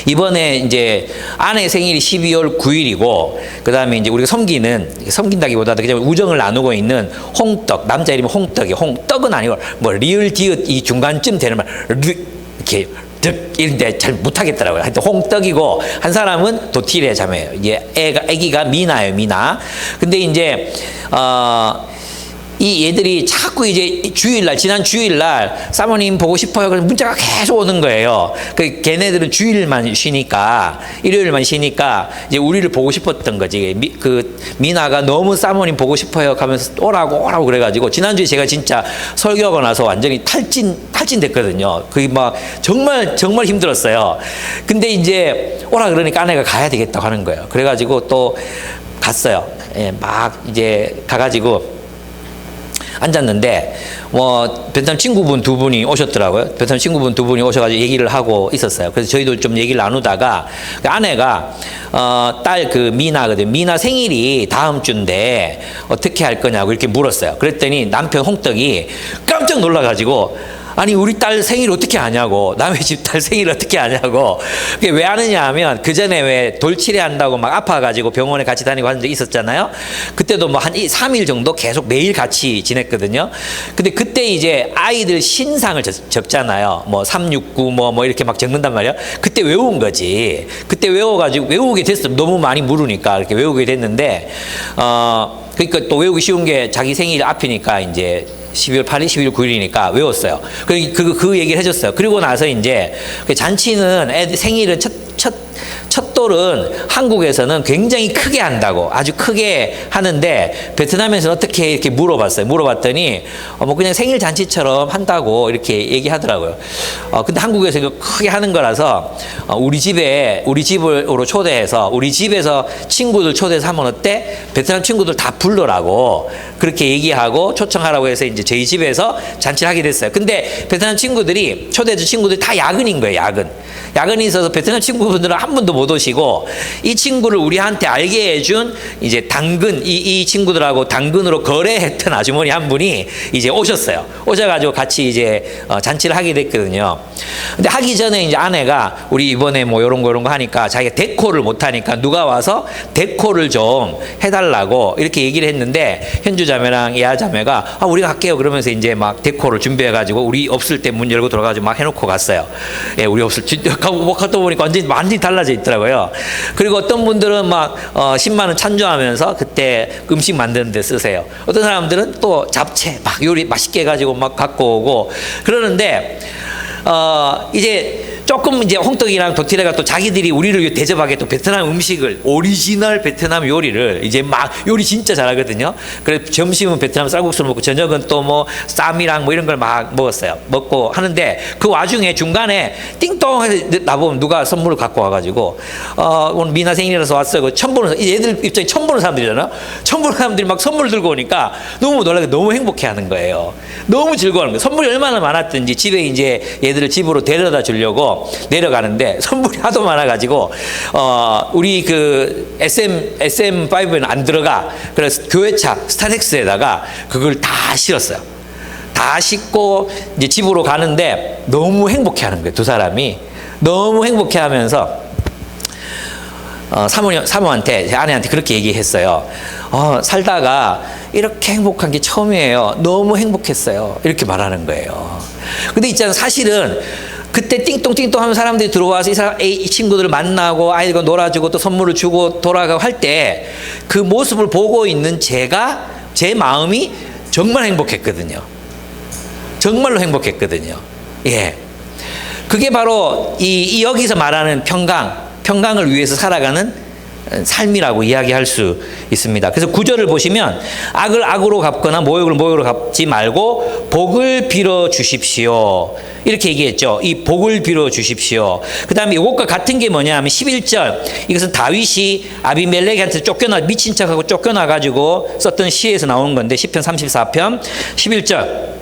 이번에 이제 아내 생일이 12월 9일이고 그 다음에 이제 우리가 섬긴다기보다도 그냥 우정을 나누고 있는 홍떡, 남자 이름이 홍떡이에요. 홍떡은 아니고 뭐 리을 디귿 이 중간쯤 되는 말 이렇게 이런데 잘 못하겠더라고요. 하여튼 홍떡이고 한 사람은 도티레 자매예요. 이게 애기가 미나예요, 미나. 근데 이제 이 얘들이 자꾸 이제 지난 주일날 사모님 보고 싶어요. 그래서 문자가 계속 오는 거예요. 그 걔네들은 주일만 쉬니까, 일요일만 쉬니까 이제 우리를 보고 싶었던 거지. 그 미나가 너무 사모님 보고 싶어요 하면서 오라고 그래가지고 지난주에 제가 진짜 설교하고 나서 완전히 탈진됐거든요. 그게 막 정말 힘들었어요. 근데 이제 오라 그러니까 아내가 가야 되겠다고 하는 거예요. 그래가지고 또 갔어요. 예, 막 이제 가가지고 앉았는데 베트남 친구분 두 분이 오셨더라고요. 베트남 친구분 두 분이 오셔가지고 얘기를 하고 있었어요. 그래서 저희도 좀 얘기를 나누다가 아내가 딸 그 미나거든요. 미나 생일이 다음 주인데 어떻게 할 거냐고 이렇게 물었어요. 그랬더니 남편 홍떡이 깜짝 놀라가지고 아니 우리 딸 생일 어떻게 아냐고, 남의 집 딸 생일 어떻게 아냐고. 그게 왜 아느냐 하면 그 전에 왜 돌치레 한다고 막 아파가지고 병원에 같이 다니고 하는 적 있었잖아요. 그때도 뭐 한 3일 정도 계속 매일 같이 지냈거든요. 근데 그때 이제 아이들 신상을 적잖아요. 뭐 369 뭐 이렇게 막 적는단 말이에요. 그때 외운 거지. 그때 외워가지고 외우게 됐어. 너무 많이 물으니까 이렇게 외우게 됐는데 그러니까 또 외우기 쉬운 게 자기 생일 앞이니까 이제 12월 8일, 12월 9일이니까 외웠어요. 그 얘기를 해줬어요. 그리고 나서 이제 잔치는 애들 생일은 첫 돌은 한국에서는 굉장히 크게 한다고, 아주 크게 하는데 베트남에서는 어떻게 이렇게 물어봤어요. 물어봤더니 뭐 그냥 생일 잔치처럼 한다고 이렇게 얘기하더라고요. 근데 한국에서 이거 크게 하는 거라서 우리 집으로 초대해서 우리 집에서 친구들 초대해서 하면 어때? 베트남 친구들 다 불러라고 그렇게 얘기하고 초청하라고 해서 이제 저희 집에서 잔치를 하게 됐어요. 근데 베트남 친구들이 초대해준 친구들이 다 야근인 거예요. 야근이 있어서 베트남 친구분들은 한 분도 못 오시고, 이 친구를 우리한테 알게 해준 이제 당근, 이 친구들하고 당근으로 거래했던 아주머니 한 분이 이제 오셨어요. 오셔가지고 같이 이제 잔치를 하게 됐거든요. 근데 하기 전에 이제 아내가 우리 이번에 뭐 요런 거 하니까 자기가 데코를 못 하니까 누가 와서 데코를 좀 해달라고 이렇게 얘기를 했는데 현주 자매랑 예아 자매가 우리가 할게요 그러면서 이제 막 데코를 준비해가지고 우리 없을 때 문 열고 들어가지고 막 해놓고 갔어요. 예, 우리 없을 때 갔다 보니까 완전히 달라져 있더라고요. 그리고 어떤 분들은 막 10만 원 찬조하면서 그때 음식 만드는 데 쓰세요. 어떤 사람들은 또 잡채 막 요리 맛있게 해가지고 막 갖고 오고 그러는데 이제 조금 이제 홍떡이랑 도티레가 또 자기들이 우리를 위해 대접하게 또 베트남 음식을, 오리지널 베트남 요리를 이제 막 요리 진짜 잘하거든요. 그래서 점심은 베트남 쌀국수를 먹고 저녁은 또 뭐 쌈이랑 뭐 이런 걸 막 먹었어요. 먹고 하는데 그 와중에 중간에 띵동 해서 나보면 누가 선물을 갖고 와가지고 오늘 미나 생일이라서 왔어요. 그 처음 보는 얘들 입장에 처음 보는 사람들이잖아. 처음 보는 사람들이 막 선물 들고 오니까 너무 놀라게 너무 행복해하는 거예요. 너무 즐거워하는 거예요. 선물이 얼마나 많았든지 집에 이제 얘들을 집으로 데려다 주려고 내려가는데 선물이 하도 많아가지고 우리 그 SM5에는 안 들어가. 그래서 교회차 스타렉스에다가 그걸 다 실었어요. 다 싣고 이제 집으로 가는데 너무 행복해하는 거예요. 두 사람이 너무 행복해하면서 사모한테, 제 아내한테 그렇게 얘기했어요. 살다가 이렇게 행복한 게 처음이에요. 너무 행복했어요. 이렇게 말하는 거예요. 근데 있잖아요. 사실은 그때 띵똥띵똥 하면 사람들이 들어와서 이 친구들을 만나고 아이들과 놀아주고 또 선물을 주고 돌아가고 할 때 그 모습을 보고 있는 제 마음이 정말 행복했거든요. 정말로 행복했거든요. 예. 그게 바로 여기서 말하는 평강을 위해서 살아가는 삶이라고 이야기할 수 있습니다. 그래서 구절을 보시면 악을 악으로 갚거나 모욕을 모욕으로 갚지 말고 복을 빌어 주십시오. 이렇게 얘기했죠. 이 복을 빌어 주십시오. 그 다음에 이것과 같은 게 뭐냐 하면 11절. 이것은 다윗이 아비멜렉한테 미친 척하고 쫓겨나가지고 썼던 시에서 나오는 건데 시편 34편 11절.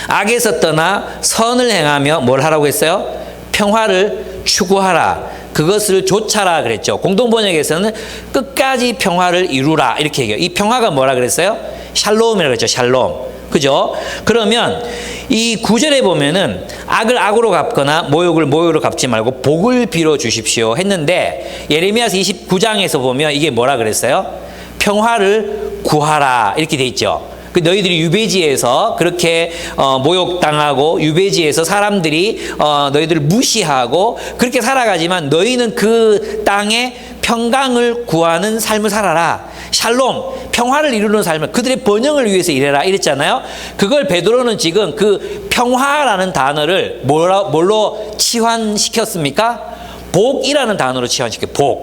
악에서 떠나 선을 행하며 뭘 하라고 했어요? 평화를 추구하라. 그것을 좇아라 그랬죠. 공동번역에서는 끝까지 평화를 이루라 이렇게 얘기해요. 이 평화가 뭐라 그랬어요? 샬롬이라고 그랬죠. 샬롬. 그죠? 그러면 이 9절에 보면은 악을 악으로 갚거나 모욕을 모욕으로 갚지 말고 복을 빌어 주십시오 했는데 예레미야서 29장에서 보면 이게 뭐라 그랬어요? 평화를 구하라 이렇게 돼 있죠. 너희들이 유배지에서 그렇게 모욕당하고 유배지에서 사람들이 너희들을 무시하고 그렇게 살아가지만 너희는 그 땅에 평강을 구하는 삶을 살아라. 샬롬, 평화를 이루는 삶을 그들의 번영을 위해서 일해라 이랬잖아요. 그걸 베드로는 지금 그 평화라는 단어를 뭘로 치환시켰습니까? 복이라는 단어로 치환시켰어요.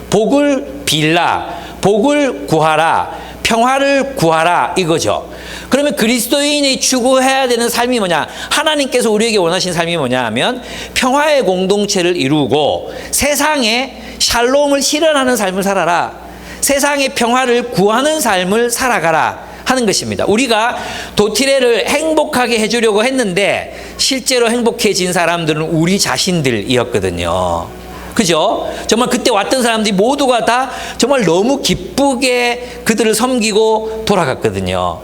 복을 빌라, 복을 구하라, 평화를 구하라 이거죠. 그러면 그리스도인이 추구해야 되는 삶이 뭐냐? 하나님께서 우리에게 원하신 삶이 뭐냐 하면 평화의 공동체를 이루고 세상에 샬롬을 실현하는 삶을 살아라. 세상의 평화를 구하는 삶을 살아가라 하는 것입니다. 우리가 도티레를 행복하게 해주려고 했는데 실제로 행복해진 사람들은 우리 자신들이었거든요. 그죠? 정말 그때 왔던 사람들이 모두가 다 정말 너무 기쁘게 그들을 섬기고 돌아갔거든요.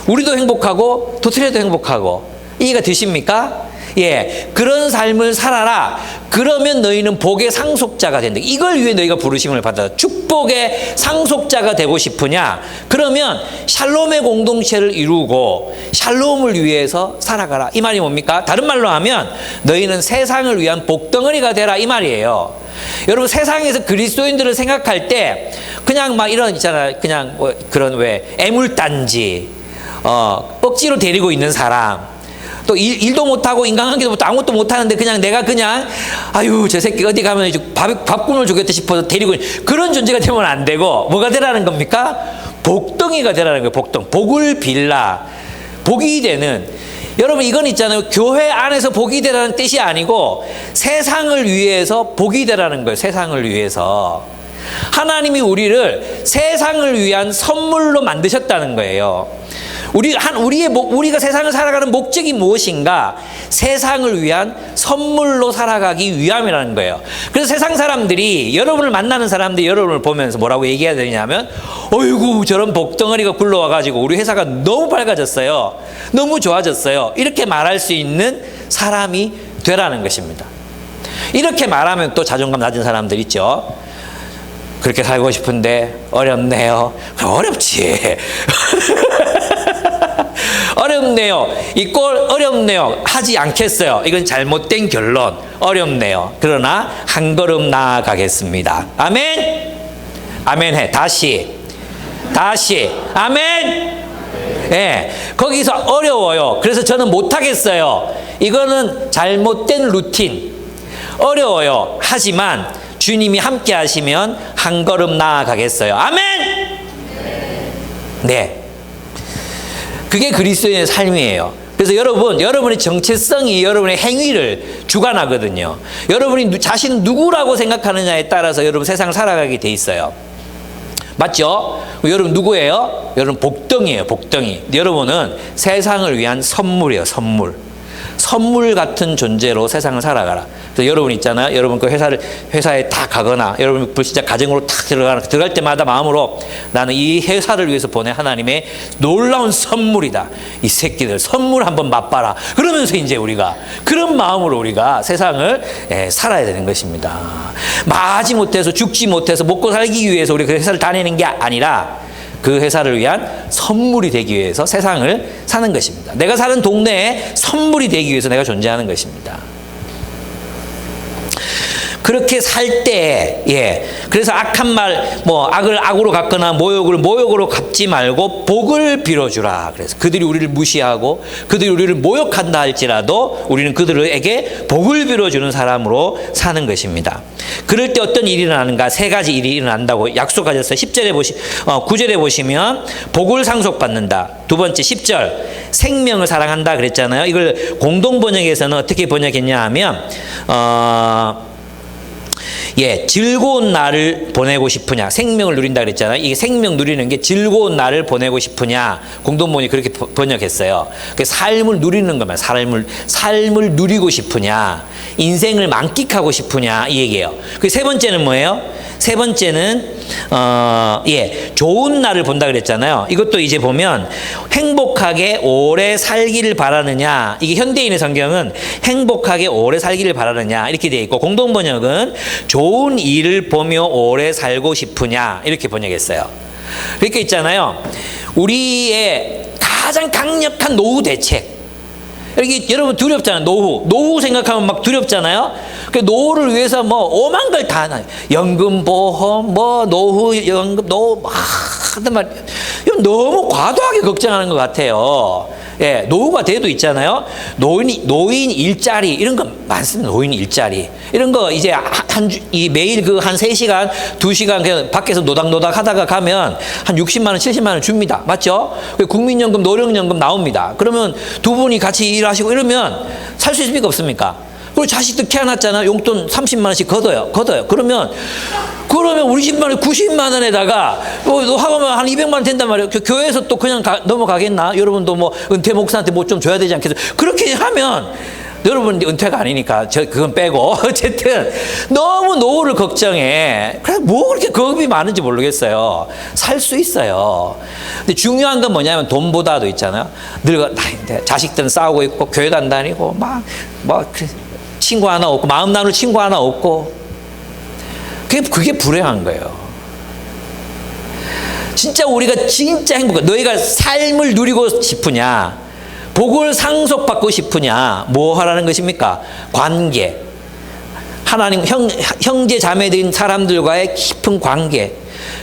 우리도 행복하고 도트레도 행복하고. 이해가 되십니까? 예, 그런 삶을 살아라. 그러면 너희는 복의 상속자가 된다. 이걸 위해 너희가 부르심을 받아. 축복의 상속자가 되고 싶으냐? 그러면 샬롬의 공동체를 이루고 샬롬을 위해서 살아가라. 이 말이 뭡니까? 다른 말로 하면 너희는 세상을 위한 복덩어리가 되라 이 말이에요. 여러분 세상에서 그리스도인들을 생각할 때 그냥 막 이런 있잖아요. 그냥 뭐 그런 왜 애물단지, 억지로 데리고 있는 사람. 또 일도 못하고 인간관계도 못하고 아무것도 못하는데 그냥 내가 그냥 아유 저 새끼 어디 가면 이제 밥꾼을 주겠다 싶어서 데리고 그런 존재가 되면 안 되고 뭐가 되라는 겁니까? 복덩이가 되라는 거예요. 복을 빌라. 복이 되는. 여러분 이건 있잖아요. 교회 안에서 복이 되라는 뜻이 아니고 세상을 위해서 복이 되라는 거예요. 세상을 위해서. 하나님이 우리를 세상을 위한 선물로 만드셨다는 거예요. 우리가 세상을 살아가는 목적이 무엇인가? 세상을 위한 선물로 살아가기 위함이라는 거예요. 그래서 세상 사람들이 여러분을 만나는 사람들이 여러분을 보면서 뭐라고 얘기해야 되냐면 어이구 저런 복덩어리가 굴러와가지고 우리 회사가 너무 밝아졌어요. 너무 좋아졌어요. 이렇게 말할 수 있는 사람이 되라는 것입니다. 이렇게 말하면 또 자존감 낮은 사람들 있죠. 그렇게 살고 싶은데 어렵네요. 어렵지. 어렵네요. 이 꼴 어렵네요. 하지 않겠어요. 이건 잘못된 결론. 어렵네요. 그러나 한 걸음 나아가겠습니다. 아멘. 아멘 해. 다시. 아멘. 예. 거기서 어려워요. 그래서 저는 못하겠어요. 이거는 잘못된 루틴. 어려워요. 하지만 주님이 함께 하시면 한 걸음 나아가겠어요. 아멘! 네. 그게 그리스도인의 삶이에요. 그래서 여러분의 정체성이 여러분의 행위를 주관하거든요. 여러분이 자신은 누구라고 생각하느냐에 따라서 여러분 세상을 살아가게 돼 있어요. 맞죠? 여러분 누구예요? 여러분 복덩이에요, 복덩이. 여러분은 세상을 위한 선물이에요, 선물. 선물 같은 존재로 세상을 살아가라. 그래서 여러분 있잖아요. 여러분 그 회사에 다 가거나, 여러분 진짜 가정으로 탁 들어갈 때마다 마음으로 나는 이 회사를 위해서 보낸 하나님의 놀라운 선물이다. 이 새끼들 선물 한번 맛봐라. 그러면서 이제 우리가 그런 마음으로 우리가 세상을 살아야 되는 것입니다. 마지 못해서 죽지 못해서 먹고 살기 위해서 우리가 그 회사를 다니는 게 아니라 그 회사를 위한 선물이 되기 위해서 세상을 사는 것입니다. 내가 사는 동네에 선물이 되기 위해서 내가 존재하는 것입니다. 그렇게 살 때, 그래서 악한 말, 악을 악으로 갚거나 모욕을 모욕으로 갚지 말고 복을 빌어주라. 그래서 그들이 우리를 무시하고 그들이 우리를 모욕한다 할지라도 우리는 그들에게 복을 빌어주는 사람으로 사는 것입니다. 그럴 때 어떤 일이 일어나는가? 세 가지 일이 일어난다고 약속하셨어요. 9절에 보시면 복을 상속받는다. 두 번째 10절 생명을 사랑한다 그랬잖아요. 이걸 공동번역에서는 어떻게 번역했냐 하면 즐거운 날을 보내고 싶으냐. 생명을 누린다 그랬잖아요. 이게 생명 누리는 게 즐거운 날을 보내고 싶으냐. 공동번역이 그렇게 번역했어요. 삶을 누리는 거면 삶을 누리고 싶으냐. 인생을 만끽하고 싶으냐. 이 얘기예요. 그 세 번째는 뭐예요? 세 번째는 좋은 날을 본다 그랬잖아요. 이것도 이제 보면 행복하게 오래 살기를 바라느냐. 이게 현대인의 성경은 행복하게 오래 살기를 바라느냐 이렇게 되어 있고, 공동번역은 좋은 일을 보며 오래 살고 싶으냐 이렇게 번역했어요. 그러니까 있잖아요. 우리의 가장 강력한 노후 대책. 이렇게 여러분 두렵잖아요. 노후 생각하면 막 두렵잖아요. 그 노후를 위해서 오만 걸 다 하나요. 연금보험, 노후 연금, 하던 말, 너무 과도하게 걱정하는 것 같아요. 노후가 돼도 있잖아요. 노인 일자리 이런 거 많습니다. 노인 일자리 이런 거 이제 매일 그 한 3시간, 2시간 그냥 밖에서 노닥노닥 하다가 가면 한 60만 원, 70만 원 줍니다. 맞죠? 국민연금, 노령연금 나옵니다. 그러면 두 분이 같이 일하시고 이러면 살 수 있습니까? 없습니까? 그리고 자식들 키워놨잖아. 용돈 30만 원씩 걷어요. 그러면 우리 집만에 90만 원에다가 하면 한 200만 원 된단 말이에요. 교회에서 또 그냥 넘어가겠나? 여러분도 은퇴 목사한테 좀 줘야 되지 않겠어요? 그렇게 하면 여러분 은퇴가 아니니까 그건 빼고 어쨌든 너무 노후를 걱정해. 그래서 그렇게 겁이 많은지 모르겠어요. 살 수 있어요. 근데 중요한 건 뭐냐면 돈보다도 있잖아요. 자식들은 싸우고 있고 교회도 안 다니고 친구 하나 없고 마음 나눌 친구 하나 없고 그게 불행한 거예요. 진짜 우리가 진짜 행복해. 너희가 삶을 누리고 싶으냐? 복을 상속받고 싶으냐? 뭐 하라는 것입니까? 관계. 하나님 형제 자매된 사람들과의 깊은 관계.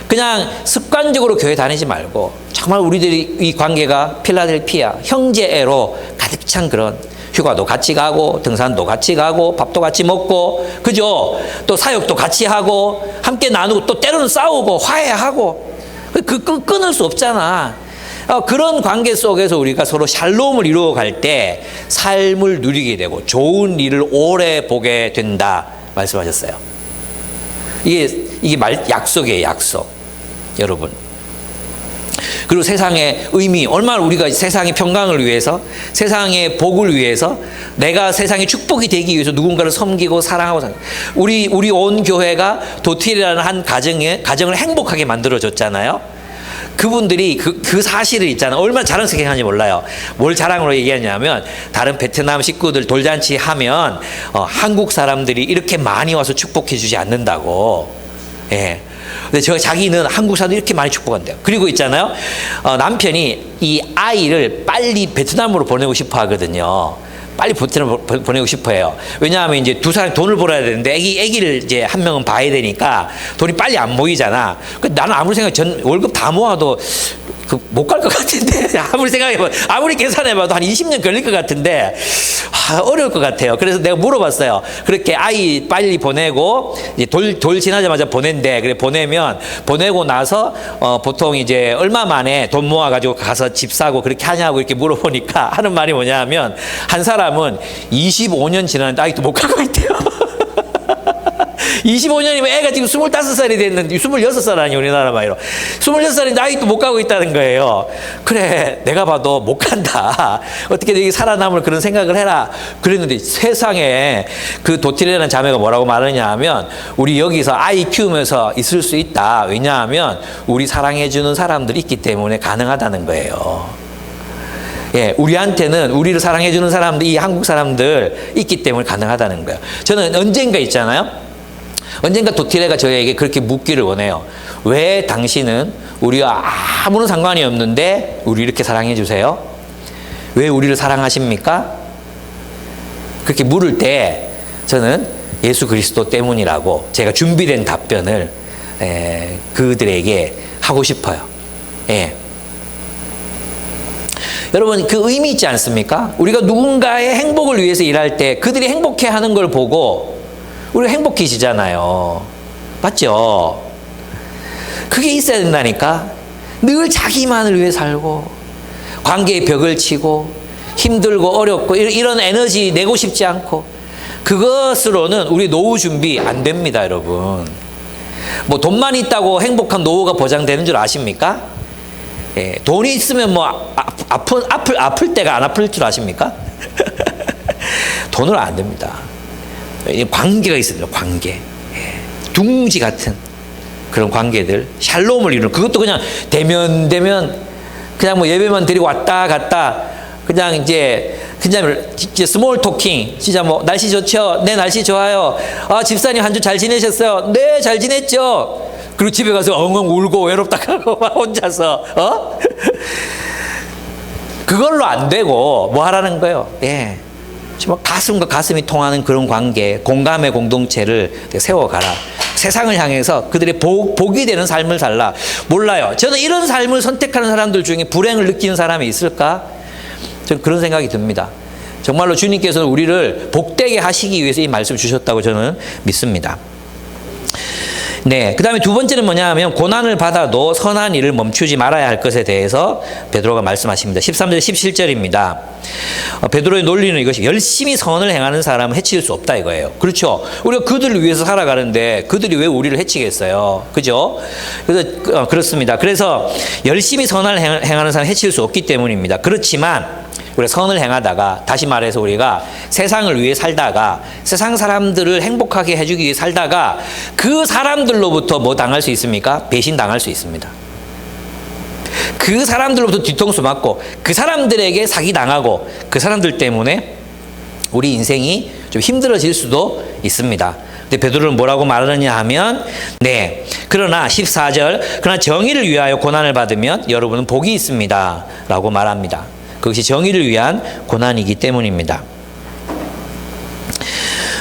그냥 습관적으로 교회 다니지 말고 정말 우리들이 이 관계가 필라델피아 형제애로 가득 찬 그런, 휴가도 같이 가고 등산도 같이 가고 밥도 같이 먹고, 그죠? 또 사역도 같이 하고 함께 나누고 또 때로는 싸우고 화해하고 끊을 수 없잖아. 그런 관계 속에서 우리가 서로 샬롬을 이루어갈 때 삶을 누리게 되고 좋은 일을 오래 보게 된다 말씀하셨어요. 이게 약속이에요, 약속. 여러분. 그리고 세상의 의미, 얼마나 우리가 세상의 평강을 위해서, 세상의 복을 위해서, 내가 세상의 축복이 되기 위해서 누군가를 섬기고 사랑하고 우리 온 교회가 도틸이라는 한 가정을 행복하게 만들어줬잖아요. 그분들이 그 사실을 있잖아요. 얼마나 자랑스럽게 하는지 몰라요. 뭘 자랑으로 얘기하냐면 다른 베트남 식구들 돌잔치 하면 한국 사람들이 이렇게 많이 와서 축복해 주지 않는다고. 근데 자기는 한국 사람들이 이렇게 많이 축복한대요. 그리고 있잖아요. 남편이 이 아이를 빨리 베트남으로 보내고 싶어 하거든요. 빨리 보내고 싶어 해요. 왜냐하면 이제 두 사람이 돈을 벌어야 되는데 애기를 이제 한 명은 봐야 되니까 돈이 빨리 안 모이잖아. 나는 아무리 월급 다 모아도 못 갈 것 같은데. 아무리 계산해봐도 한 20년 걸릴 것 같은데 어려울 것 같아요. 그래서 내가 물어봤어요. 그렇게 아이 빨리 보내고 이제 돌 지나자마자 보낸대. 그래 보내고 나서 보통 이제 얼마 만에 돈 모아가지고 가서 집 사고 그렇게 하냐고 이렇게 물어보니까 하는 말이 뭐냐면 한 사람은 25년 지났는데 아직도 못 가고 있대요. 25년이면 애가 지금 25살이 됐는데 26살 아니 우리나라 말로 26살인데 아직도 못 가고 있다는 거예요. 그래 내가 봐도 못 간다. 어떻게 여기 살아남을 그런 생각을 해라. 그랬는데 세상에 그 도티레라는 자매가 뭐라고 말하냐 하면 우리 여기서 아이 키우면서 있을 수 있다. 왜냐하면 우리 사랑해주는 사람들이 있기 때문에 가능하다는 거예요. 예, 우리한테는 우리를 사랑해주는 사람들, 이 한국 사람들 있기 때문에 가능하다는 거예요. 저는 언젠가 있잖아요. 언젠가 도티레가 저에게 그렇게 묻기를 원해요. 왜 당신은 우리와 아무런 상관이 없는데 우리 이렇게 사랑해 주세요? 왜 우리를 사랑하십니까? 그렇게 물을 때 저는 예수 그리스도 때문이라고 제가 준비된 답변을 그들에게 하고 싶어요. 예. 여러분 그 의미 있지 않습니까? 우리가 누군가의 행복을 위해서 일할 때 그들이 행복해하는 걸 보고 우리가 행복해지잖아요. 맞죠? 그게 있어야 된다니까. 늘 자기만을 위해 살고 관계의 벽을 치고 힘들고 어렵고 이런 에너지 내고 싶지 않고 그것으로는 우리 노후 준비 안 됩니다, 여러분. 뭐 돈만 있다고 행복한 노후가 보장되는 줄 아십니까? 예, 돈이 있으면 뭐 아플 때가 안 아플 줄 아십니까? 돈으로 안 됩니다. 관계가 있어야 돼요. 관계. 예. 둥지 같은 그런 관계들. 샬롬을 이루는 그것도 그냥 대면 그냥 뭐 예배만 드리고 왔다 갔다 그냥 이제 스몰 토킹. 진짜 뭐 날씨 좋죠? 네, 날씨 좋아요. 아, 집사님 한 주 잘 지내셨어요? 네, 잘 지냈죠. 그리고 집에 가서 엉엉 울고 외롭다 하고 막 혼자서 그걸로 안 되고 뭐 하라는 거예요? 예. 가슴과 가슴이 통하는 그런 관계, 공감의 공동체를 세워가라. 세상을 향해서 그들의 복이 되는 삶을 살라. 몰라요. 저는 이런 삶을 선택하는 사람들 중에 불행을 느끼는 사람이 있을까? 저는 그런 생각이 듭니다. 정말로 주님께서는 우리를 복되게 하시기 위해서 이 말씀을 주셨다고 저는 믿습니다. 네, 그 다음에 두 번째는 뭐냐 하면 고난을 받아도 선한 일을 멈추지 말아야 할 것에 대해서 베드로가 말씀하십니다. 13절 17절입니다. 베드로의 논리는 이것이 열심히 선을 행하는 사람은 해칠 수 없다 이거예요. 그렇죠. 우리가 그들을 위해서 살아가는데 그들이 왜 우리를 해치겠어요. 그죠? 그래서 그렇습니다. 그래서 열심히 선을 행하는 사람은 해칠 수 없기 때문입니다. 그렇지만 우리가 선을 행하다가 다시 말해서 우리가 세상을 위해 살다가 세상 사람들을 행복하게 해주기 위해 살다가 그 사람들로부터 뭐 당할 수 있습니까? 배신 당할 수 있습니다. 그 사람들로부터 뒤통수 맞고 그 사람들에게 사기 당하고 그 사람들 때문에 우리 인생이 좀 힘들어질 수도 있습니다. 근데 베드로는 뭐라고 말하느냐 하면 네, 그러나 14절 그러나 정의를 위하여 고난을 받으면 여러분은 복이 있습니다 라고 말합니다. 그것이 정의를 위한 고난이기 때문입니다.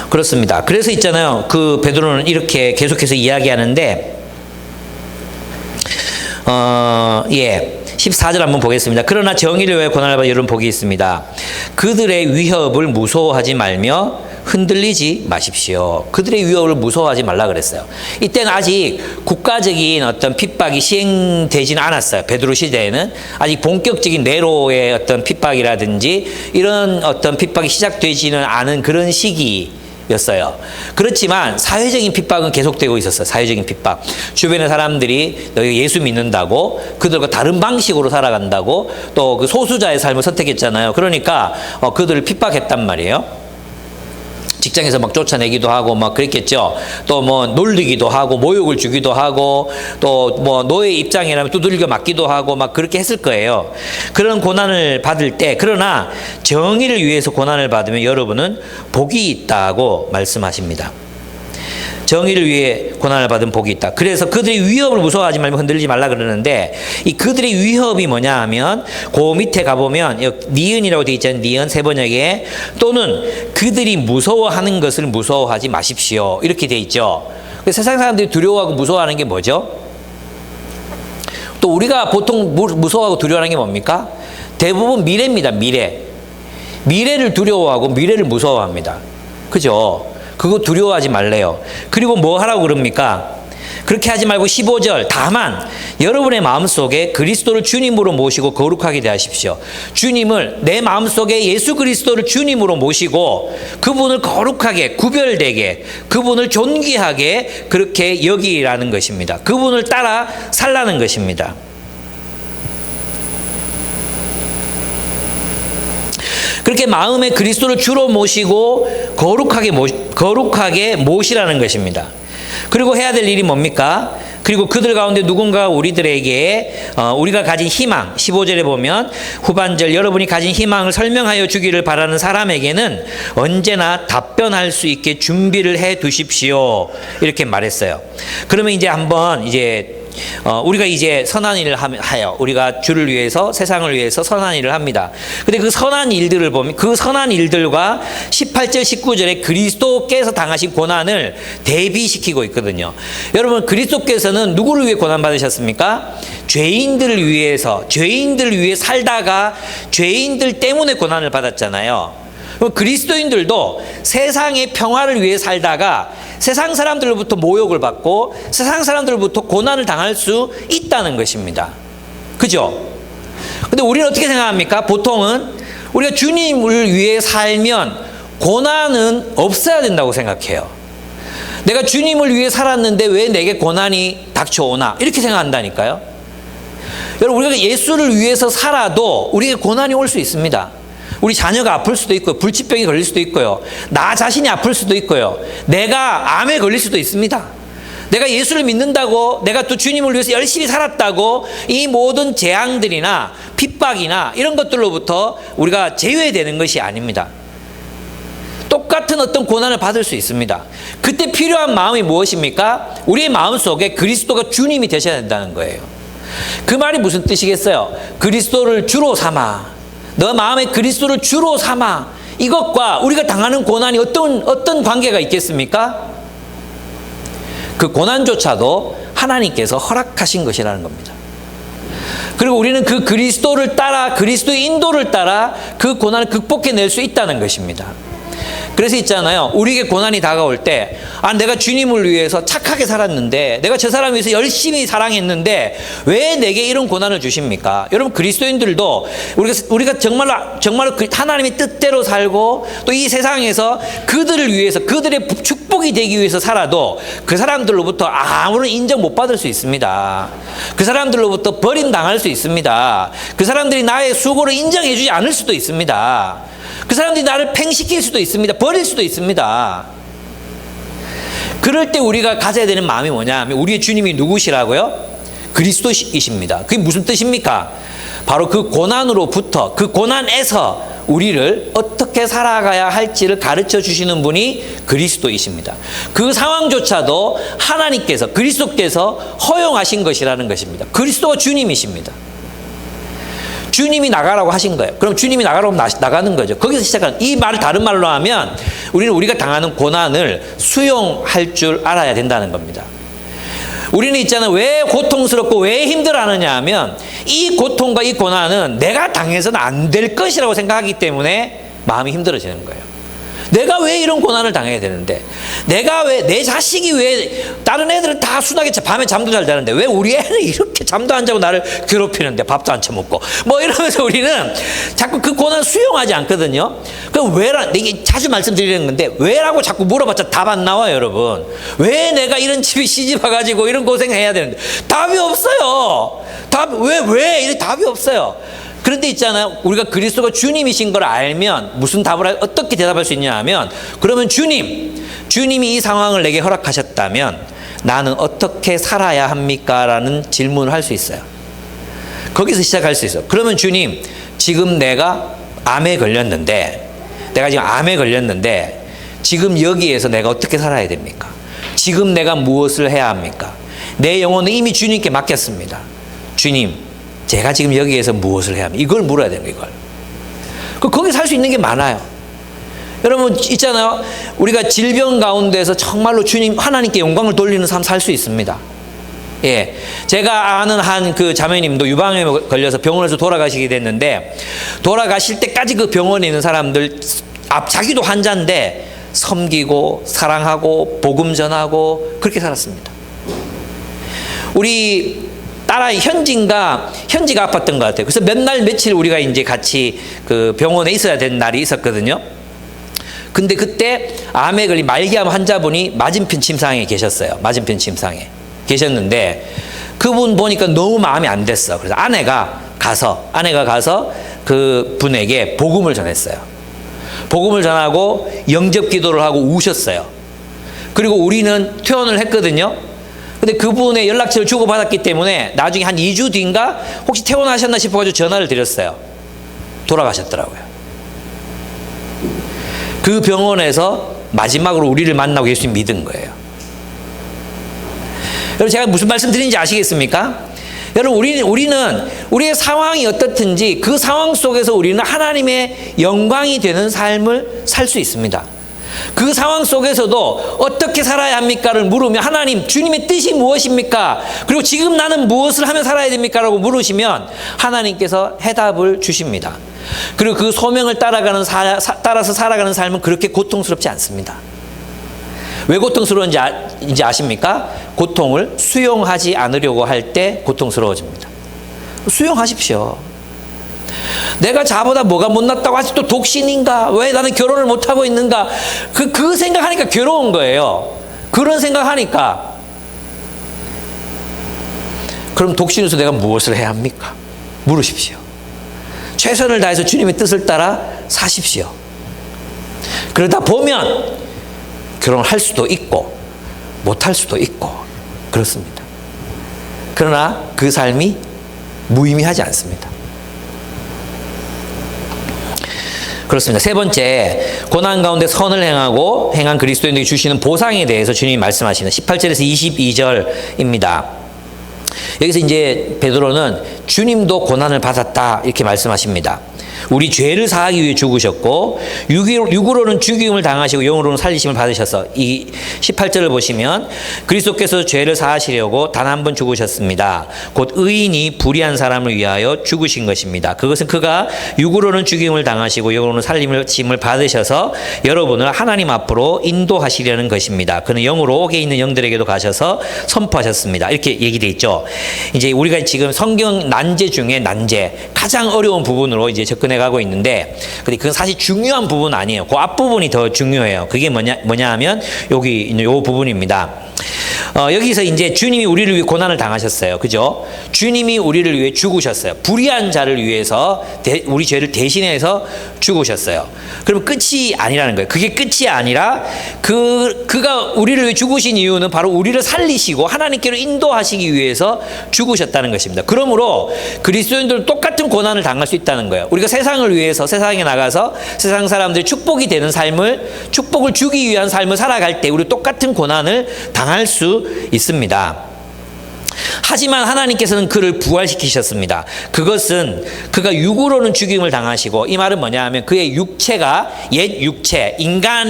그렇습니다. 그래서 있잖아요. 그 베드로는 이렇게 계속해서 이야기하는데 14절 한번 보겠습니다. 그러나 정의를 위해 고난을 받아 여러분 복이 있습니다. 그들의 위협을 무서워하지 말며 흔들리지 마십시오. 그들의 위협을 무서워하지 말라 그랬어요. 이때는 아직 국가적인 어떤 핍박이 시행되지는 않았어요. 베드로 시대에는 아직 본격적인 네로의 어떤 핍박이라든지 이런 어떤 핍박이 시작되지는 않은 그런 시기였어요. 그렇지만 사회적인 핍박은 계속되고 있었어요. 사회적인 핍박. 주변의 사람들이 너희 예수 믿는다고 그들과 다른 방식으로 살아간다고 또 그 소수자의 삶을 선택했잖아요. 그러니까 그들을 핍박했단 말이에요. 직장에서 막 쫓아내기도 하고 막 그랬겠죠. 또 뭐 놀리기도 하고 모욕을 주기도 하고 또 뭐 노예 입장이라면 두들겨 맞기도 하고 막 그렇게 했을 거예요. 그런 고난을 받을 때 그러나 정의를 위해서 고난을 받으면 여러분은 복이 있다고 말씀하십니다. 정의를 위해 고난을 받은 복이 있다. 그래서 그들의 위협을 무서워하지 말고 흔들리지 말라 그러는데 이 그들의 위협이 뭐냐 하면 그 밑에 가보면 니은이라고 되어 있잖아요. 니은 세 번역에 또는 그들이 무서워하는 것을 무서워하지 마십시오. 이렇게 되어 있죠. 세상 사람들이 두려워하고 무서워하는 게 뭐죠? 또 우리가 보통 무서워하고 두려워하는 게 뭡니까? 대부분 미래입니다. 미래. 미래를 두려워하고 미래를 무서워합니다. 그죠? 그거 두려워하지 말래요. 그리고 뭐 하라고 그럽니까? 그렇게 하지 말고 15절, 다만 여러분의 마음속에 그리스도를 주님으로 모시고 거룩하게 대하십시오. 주님을, 내 마음속에 예수 그리스도를 주님으로 모시고 그분을 거룩하게, 구별되게, 그분을 존귀하게 그렇게 여기라는 것입니다. 그분을 따라 살라는 것입니다. 그렇게 마음에 그리스도를 주로 모시고 거룩하게 모시라는 것입니다. 그리고 해야 될 일이 뭡니까? 그리고 그들 가운데 누군가 우리들에게 우리가 가진 희망, 15절에 보면 후반절, 여러분이 가진 희망을 설명하여 주기를 바라는 사람에게는 언제나 답변할 수 있게 준비를 해 두십시오. 이렇게 말했어요. 그러면 이제 한번 우리가 이제 선한 일을 하여 우리가 주를 위해서, 세상을 위해서 선한 일을 합니다. 근데 그 선한 일들을 보면 그 선한 일들과 18절 19절에 그리스도께서 당하신 고난을 대비시키고 있거든요. 여러분, 그리스도께서는 누구를 위해 고난 받으셨습니까? 죄인들을 위해 살다가 죄인들 때문에 고난을 받았잖아요. 그리스도인들도 세상의 평화를 위해 살다가 세상 사람들로부터 모욕을 받고 세상 사람들로부터 고난을 당할 수 있다는 것입니다. 그죠? 근데 우리는 어떻게 생각합니까? 보통은 우리가 주님을 위해 살면 고난은 없어야 된다고 생각해요. 내가 주님을 위해 살았는데 왜 내게 고난이 닥쳐오나? 이렇게 생각한다니까요. 여러분, 우리가 예수를 위해서 살아도 우리에게 고난이 올 수 있습니다. 우리 자녀가 아플 수도 있고요. 불치병이 걸릴 수도 있고요. 나 자신이 아플 수도 있고요. 내가 암에 걸릴 수도 있습니다. 내가 예수를 믿는다고, 내가 또 주님을 위해서 열심히 살았다고 이 모든 재앙들이나 핍박이나 이런 것들로부터 우리가 제외되는 것이 아닙니다. 똑같은 어떤 고난을 받을 수 있습니다. 그때 필요한 마음이 무엇입니까? 우리의 마음속에 그리스도가 주님이 되셔야 된다는 거예요. 그 말이 무슨 뜻이겠어요? 그리스도를 주로 삼아. 너 마음에 그리스도를 주로 삼아. 이것과 우리가 당하는 고난이 어떤 관계가 있겠습니까? 그 고난조차도 하나님께서 허락하신 것이라는 겁니다. 그리고 우리는 그 그리스도를 따라, 그리스도의 인도를 따라 그 고난을 극복해낼 수 있다는 것입니다. 그래서 있잖아요. 우리에게 고난이 다가올 때, 내가 주님을 위해서 착하게 살았는데, 내가 저 사람을 위해서 열심히 사랑했는데 왜 내게 이런 고난을 주십니까? 여러분, 그리스도인들도 우리가 정말로 하나님의 뜻대로 살고 또 이 세상에서 그들을 위해서, 그들의 축복이 되기 위해서 살아도 그 사람들로부터 아무런 인정 못 받을 수 있습니다. 그 사람들로부터 버림당할 수 있습니다. 그 사람들이 나의 수고를 인정해 주지 않을 수도 있습니다. 그 사람들이 나를 팽식일 수도 있습니다. 버릴 수도 있습니다. 그럴 때 우리가 가져야 되는 마음이 뭐냐 하면, 우리의 주님이 누구시라고요? 그리스도이십니다. 그게 무슨 뜻입니까? 바로 그 고난으로부터, 그 고난에서 우리를 어떻게 살아가야 할지를 가르쳐 주시는 분이 그리스도이십니다. 그 상황조차도 하나님께서, 그리스도께서 허용하신 것이라는 것입니다. 그리스도가 주님이십니다. 주님이 나가라고 하신 거예요. 그럼 주님이 나가라고 나가는 거죠. 거기서 시작하는, 이 말을 다른 말로 하면 우리는 우리가 당하는 고난을 수용할 줄 알아야 된다는 겁니다. 우리는 있잖아요. 왜 고통스럽고 왜 힘들어하느냐 하면 이 고통과 이 고난은 내가 당해서는 안 될 것이라고 생각하기 때문에 마음이 힘들어지는 거예요. 내가 왜 이런 고난을 당해야 되는데, 내가 왜, 내 자식이 왜, 다른 애들은 다 순하게 밤에 잠도 잘 자는데 왜 우리 애는 이렇게 잠도 안 자고 나를 괴롭히는데, 밥도 안 처먹고 뭐 이러면서 우리는 자꾸 그 고난을 수용하지 않거든요. 그럼 이게 자주 말씀드리는 건데, 왜라고 자꾸 물어봤자 답 안 나와요. 여러분, 왜 내가 이런 집에 시집 와가지고 이런 고생해야 되는데, 답이 없어요. 왜 답이 없어요. 그런데 있잖아요. 우리가 그리스도가 주님이신 걸 알면 무슨 어떻게 대답할 수 있냐 하면, 그러면 주님이 이 상황을 내게 허락하셨다면 나는 어떻게 살아야 합니까? 라는 질문을 할 수 있어요. 거기서 시작할 수 있어요. 그러면 주님, 지금 내가 암에 걸렸는데 지금 여기에서 내가 어떻게 살아야 됩니까? 지금 내가 무엇을 해야 합니까? 내 영혼은 이미 주님께 맡겼습니다. 주님, 제가 지금 여기에서 무엇을 해야 합니까? 이걸 물어야 돼요, 이걸. 거기서 할 수 있는 게 많아요. 여러분, 있잖아요. 우리가 질병 가운데서 정말로 하나님께 영광을 돌리는 삶 살 수 있습니다. 예. 제가 아는 한 그 자매님도 유방암에 걸려서 병원에서 돌아가시게 됐는데, 돌아가실 때까지 그 병원에 있는 사람들, 자기도 환자인데 섬기고 사랑하고 복음 전하고 그렇게 살았습니다. 우리 딸아이 현지가 아팠던 것 같아요. 그래서 몇 날 며칠 우리가 이제 같이 그 병원에 있어야 되는 날이 있었거든요. 근데 그때 암에 걸린 말기암 환자분이 맞은편 침상에 계셨어요. 맞은편 침상에 계셨는데 그분 보니까 너무 마음이 안 됐어. 그래서 아내가 가서 그 분에게 복음을 전했어요. 복음을 전하고 영접 기도를 하고 우셨어요. 그리고 우리는 퇴원을 했거든요. 근데 그분의 연락처를 주고받았기 때문에 나중에 한 2주 뒤인가 혹시 퇴원하셨나 싶어가지고 전화를 드렸어요. 돌아가셨더라고요. 그 병원에서 마지막으로 우리를 만나고 예수님 믿은 거예요. 여러분, 제가 무슨 말씀 드리는지 아시겠습니까? 여러분, 우리는 우리의 상황이 어떻든지 그 상황 속에서 우리는 하나님의 영광이 되는 삶을 살 수 있습니다. 그 상황 속에서도 어떻게 살아야 합니까를 물으면 하나님, 주님의 뜻이 무엇입니까? 그리고 지금 나는 무엇을 하면 살아야 됩니까? 라고 물으시면 하나님께서 해답을 주십니다. 그리고 그 소명을 따라서 살아가는 삶은 그렇게 고통스럽지 않습니다. 왜 고통스러운지 이제 아십니까? 고통을 수용하지 않으려고 할 때 고통스러워집니다. 수용하십시오. 내가 자보다 뭐가 못났다고 아직도 독신인가? 왜 나는 결혼을 못하고 있는가? 그 생각하니까 괴로운 거예요. 그런 생각하니까. 그럼 독신에서 내가 무엇을 해야 합니까? 물으십시오. 최선을 다해서 주님의 뜻을 따라 사십시오. 그러다 보면 결혼할 수도 있고 못할 수도 있고 그렇습니다. 그러나 그 삶이 무의미하지 않습니다. 그렇습니다. 세 번째, 고난 가운데 선을 행한 그리스도인에게 주시는 보상에 대해서 주님이 말씀하시는 18절에서 22절입니다. 여기서 이제 베드로는 주님도 고난을 받았다 이렇게 말씀하십니다. 우리 죄를 사하기 위해 죽으셨고 육으로는 죽임을 당하시고 영으로는 살리심을 받으셔서 이 18절을 보시면 그리스도께서 죄를 사하시려고 단 한 번 죽으셨습니다. 곧 의인이 불의한 사람을 위하여 죽으신 것입니다. 그것은 그가 육으로는 죽임을 당하시고 영으로는 살리심을 받으셔서 여러분을 하나님 앞으로 인도하시려는 것입니다. 그는 영으로 옥에 있는 영들에게도 가셔서 선포하셨습니다. 이렇게 얘기되어 있죠. 이제 우리가 지금 성경 난제 중에 난제, 가장 어려운 부분으로 이제 접근해 가고 있는데, 근데 그건 사실 중요한 부분은 아니에요. 그 앞부분이 더 중요해요. 그게 뭐냐 하면 여기 있는 요 부분입니다. 여기서 이제 주님이 우리를 위해 고난을 당하셨어요. 그죠? 주님이 우리를 위해 죽으셨어요. 불의한 자를 위해서 우리 죄를 대신해서 죽으셨어요. 그럼 끝이 아니라는 거예요. 그게 끝이 아니라 그가 우리를 위해 죽으신 이유는 바로 우리를 살리시고 하나님께로 인도하시기 위해서 죽으셨다는 것입니다. 그러므로 그리스도인들은 똑같은 고난을 당할 수 있다는 거예요. 우리가 세상을 위해서 세상에 나가서 세상 사람들이 축복이 되는 축복을 주기 위한 삶을 살아갈 때 우리 똑같은 고난을 당할 수 있습니다. 하지만 하나님께서는 그를 부활시키셨습니다. 그것은 그가 육으로는 죽임을 당하시고, 이 말은 뭐냐 하면 그의 육체가 옛 육체, 인간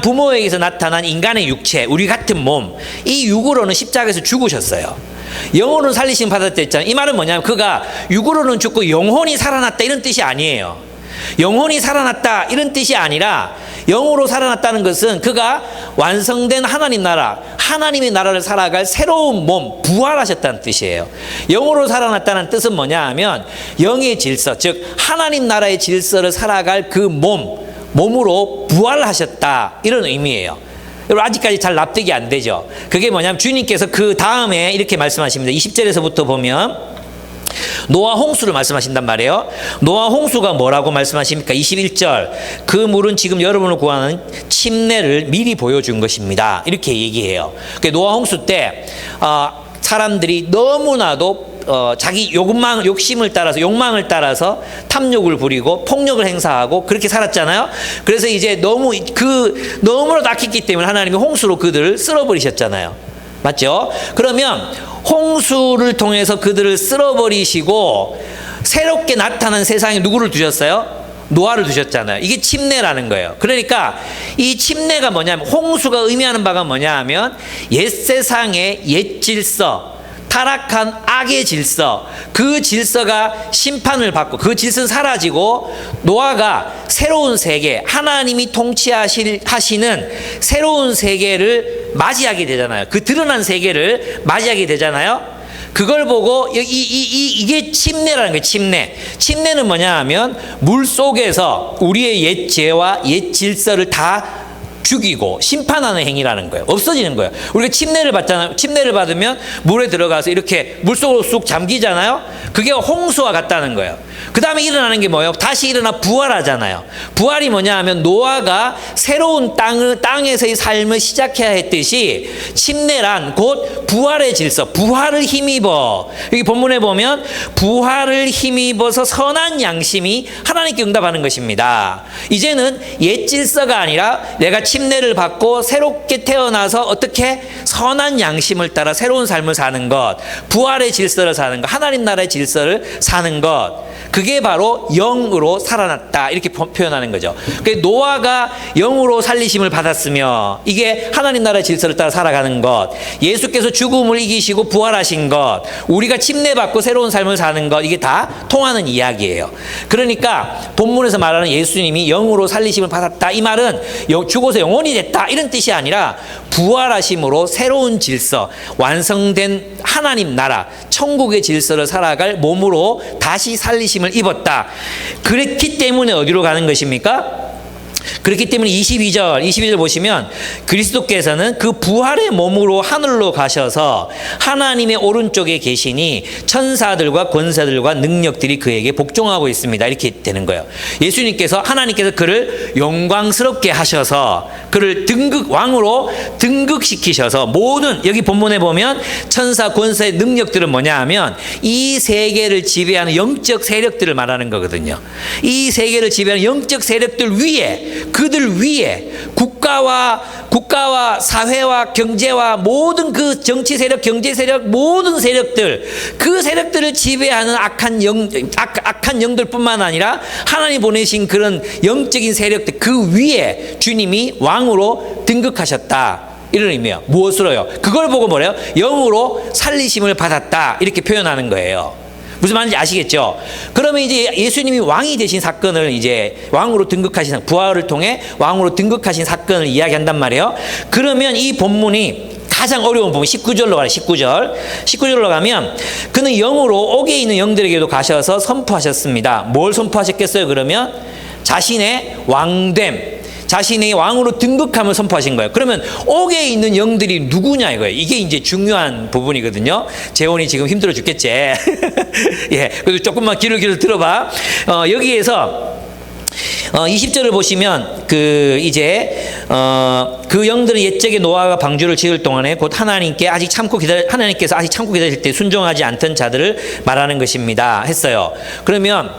부모에게서 나타난 인간의 육체, 우리 같은 몸, 이 육으로는 십자가에서 죽으셨어요. 영혼은 살리심 받았다 했잖아요. 이 말은 뭐냐면 그가 육으로는 죽고 영혼이 살아났다 이런 뜻이 아니에요. 영혼이 살아났다 이런 뜻이 아니라 영으로 살아났다는 것은 그가 완성된 하나님 나라, 하나님의 나라를 살아갈 새로운 몸, 부활하셨다는 뜻이에요. 영으로 살아났다는 뜻은 뭐냐 하면 영의 질서, 즉 하나님 나라의 질서를 살아갈 그 몸으로 부활하셨다 이런 의미예요. 여러분 아직까지 잘 납득이 안 되죠. 그게 뭐냐면 주님께서 그 다음에 이렇게 말씀하십니다. 20절에서부터 보면 노아 홍수를 말씀하신단 말이에요. 노아 홍수가 뭐라고 말씀하십니까? 21절, 그 물은 지금 여러분을 구하는 침례를 미리 보여준 것입니다. 이렇게 얘기해요. 노아 홍수 때 사람들이 너무나도 자기 욕심을 따라서, 욕망을 따라서 탐욕을 부리고 폭력을 행사하고 그렇게 살았잖아요. 그래서 이제 너무나도 악했기 때문에 하나님이 홍수로 그들을 쓸어버리셨잖아요. 맞죠? 그러면 홍수를 통해서 그들을 쓸어버리시고 새롭게 나타난 세상에 누구를 두셨어요? 노아를 두셨잖아요. 이게 침례라는 거예요. 그러니까 이 침례가 뭐냐면, 홍수가 의미하는 바가 뭐냐 하면 옛 세상의 옛 질서, 타락한 악의 질서, 그 질서가 심판을 받고 그 질서는 사라지고 노아가 새로운 세계, 하나님이 통치하시는 새로운 세계를 맞이하게 되잖아요. 그 드러난 세계를 맞이하게 되잖아요. 그걸 보고 이게 침례라는 거예요. 침례는 뭐냐 하면 물 속에서 우리의 옛 죄와 옛 질서를 다 죽이고 심판하는 행위라는 거예요. 없어지는 거예요. 우리가 침례를 받잖아요. 침례를 받으면 물에 들어가서 이렇게 물속으로 쑥 잠기잖아요. 그게 홍수와 같다는 거예요. 그 다음에 일어나는 게 뭐예요? 다시 일어나 부활하잖아요. 부활이 뭐냐 하면 노아가 새로운 땅에서의 삶을 시작해야 했듯이 침례란 곧 부활의 질서, 부활을 힘입어. 여기 본문에 보면 부활을 힘입어서 선한 양심이 하나님께 응답하는 것입니다. 이제는 옛 질서가 아니라 내가 침례를 받고 새롭게 태어나서 어떻게 선한 양심을 따라 새로운 삶을 사는 것, 부활의 질서를 사는 것, 하나님 나라의 질서를 사는 것, 그게 바로 영으로 살아났다, 이렇게 표현하는 거죠. 그러니까 노아가 영으로 살리심을 받았으며 이게 하나님 나라의 질서를 따라 살아가는 것, 예수께서 죽음을 이기시고 부활하신 것, 우리가 침례받고 새로운 삶을 사는 것, 이게 다 통하는 이야기예요. 그러니까 본문에서 말하는 예수님이 영으로 살리심을 받았다, 이 말은 죽어서 영혼이 됐다, 이런 뜻이 아니라 부활하심으로 새로운 질서, 완성된 하나님 나라, 천국의 질서를 살아갈 몸으로 다시 살리심을 입었다. 그랬기 때문에 어디로 가는 것입니까? 그렇기 때문에 22절 보시면 그리스도께서는 그 부활의 몸으로 하늘로 가셔서 하나님의 오른쪽에 계시니 천사들과 권세들과 능력들이 그에게 복종하고 있습니다. 이렇게 되는 거예요. 하나님께서 그를 영광스럽게 하셔서 그를 왕으로 등극시키셔서 모든, 여기 본문에 보면 천사 권세의 능력들은 뭐냐 하면 이 세계를 지배하는 영적 세력들을 말하는 거거든요. 이 세계를 지배하는 영적 세력들 위에, 그들 위에 국가와 사회와 경제와 모든 그 정치 세력, 경제 세력, 모든 세력들, 그 세력들을 지배하는 악한 영들뿐만 아니라 하나님 보내신 그런 영적인 세력들, 그 위에 주님이 왕으로 등극하셨다, 이런 의미예요. 무엇으로요? 그걸 보고 뭐래요? 영으로 살리심을 받았다, 이렇게 표현하는 거예요. 무슨 말인지 아시겠죠? 그러면 이제 예수님이 왕이 되신 사건을, 이제 왕으로 등극하신, 부활을 통해 왕으로 등극하신 사건을 이야기한단 말이에요. 그러면 이 본문이 가장 어려운 부분 19절로 가요. 19절로 가면 그는 영으로 옥에 있는 영들에게도 가셔서 선포하셨습니다. 뭘 선포하셨겠어요? 그러면 자신의 왕됨, 자신의 왕으로 등극함을 선포하신 거예요. 그러면 옥에 있는 영들이 누구냐 이거예요. 이게 이제 중요한 부분이거든요. 재원이 지금 힘들어 죽겠지. 예, 그래도 조금만 귀를 들어봐. 여기에서 20절을 보시면 그 영들은 옛적에 노아가 방주를 지을 동안에 곧 하나님께서 아직 참고 기다리실 때 순종하지 않던 자들을 말하는 것입니다 했어요. 그러면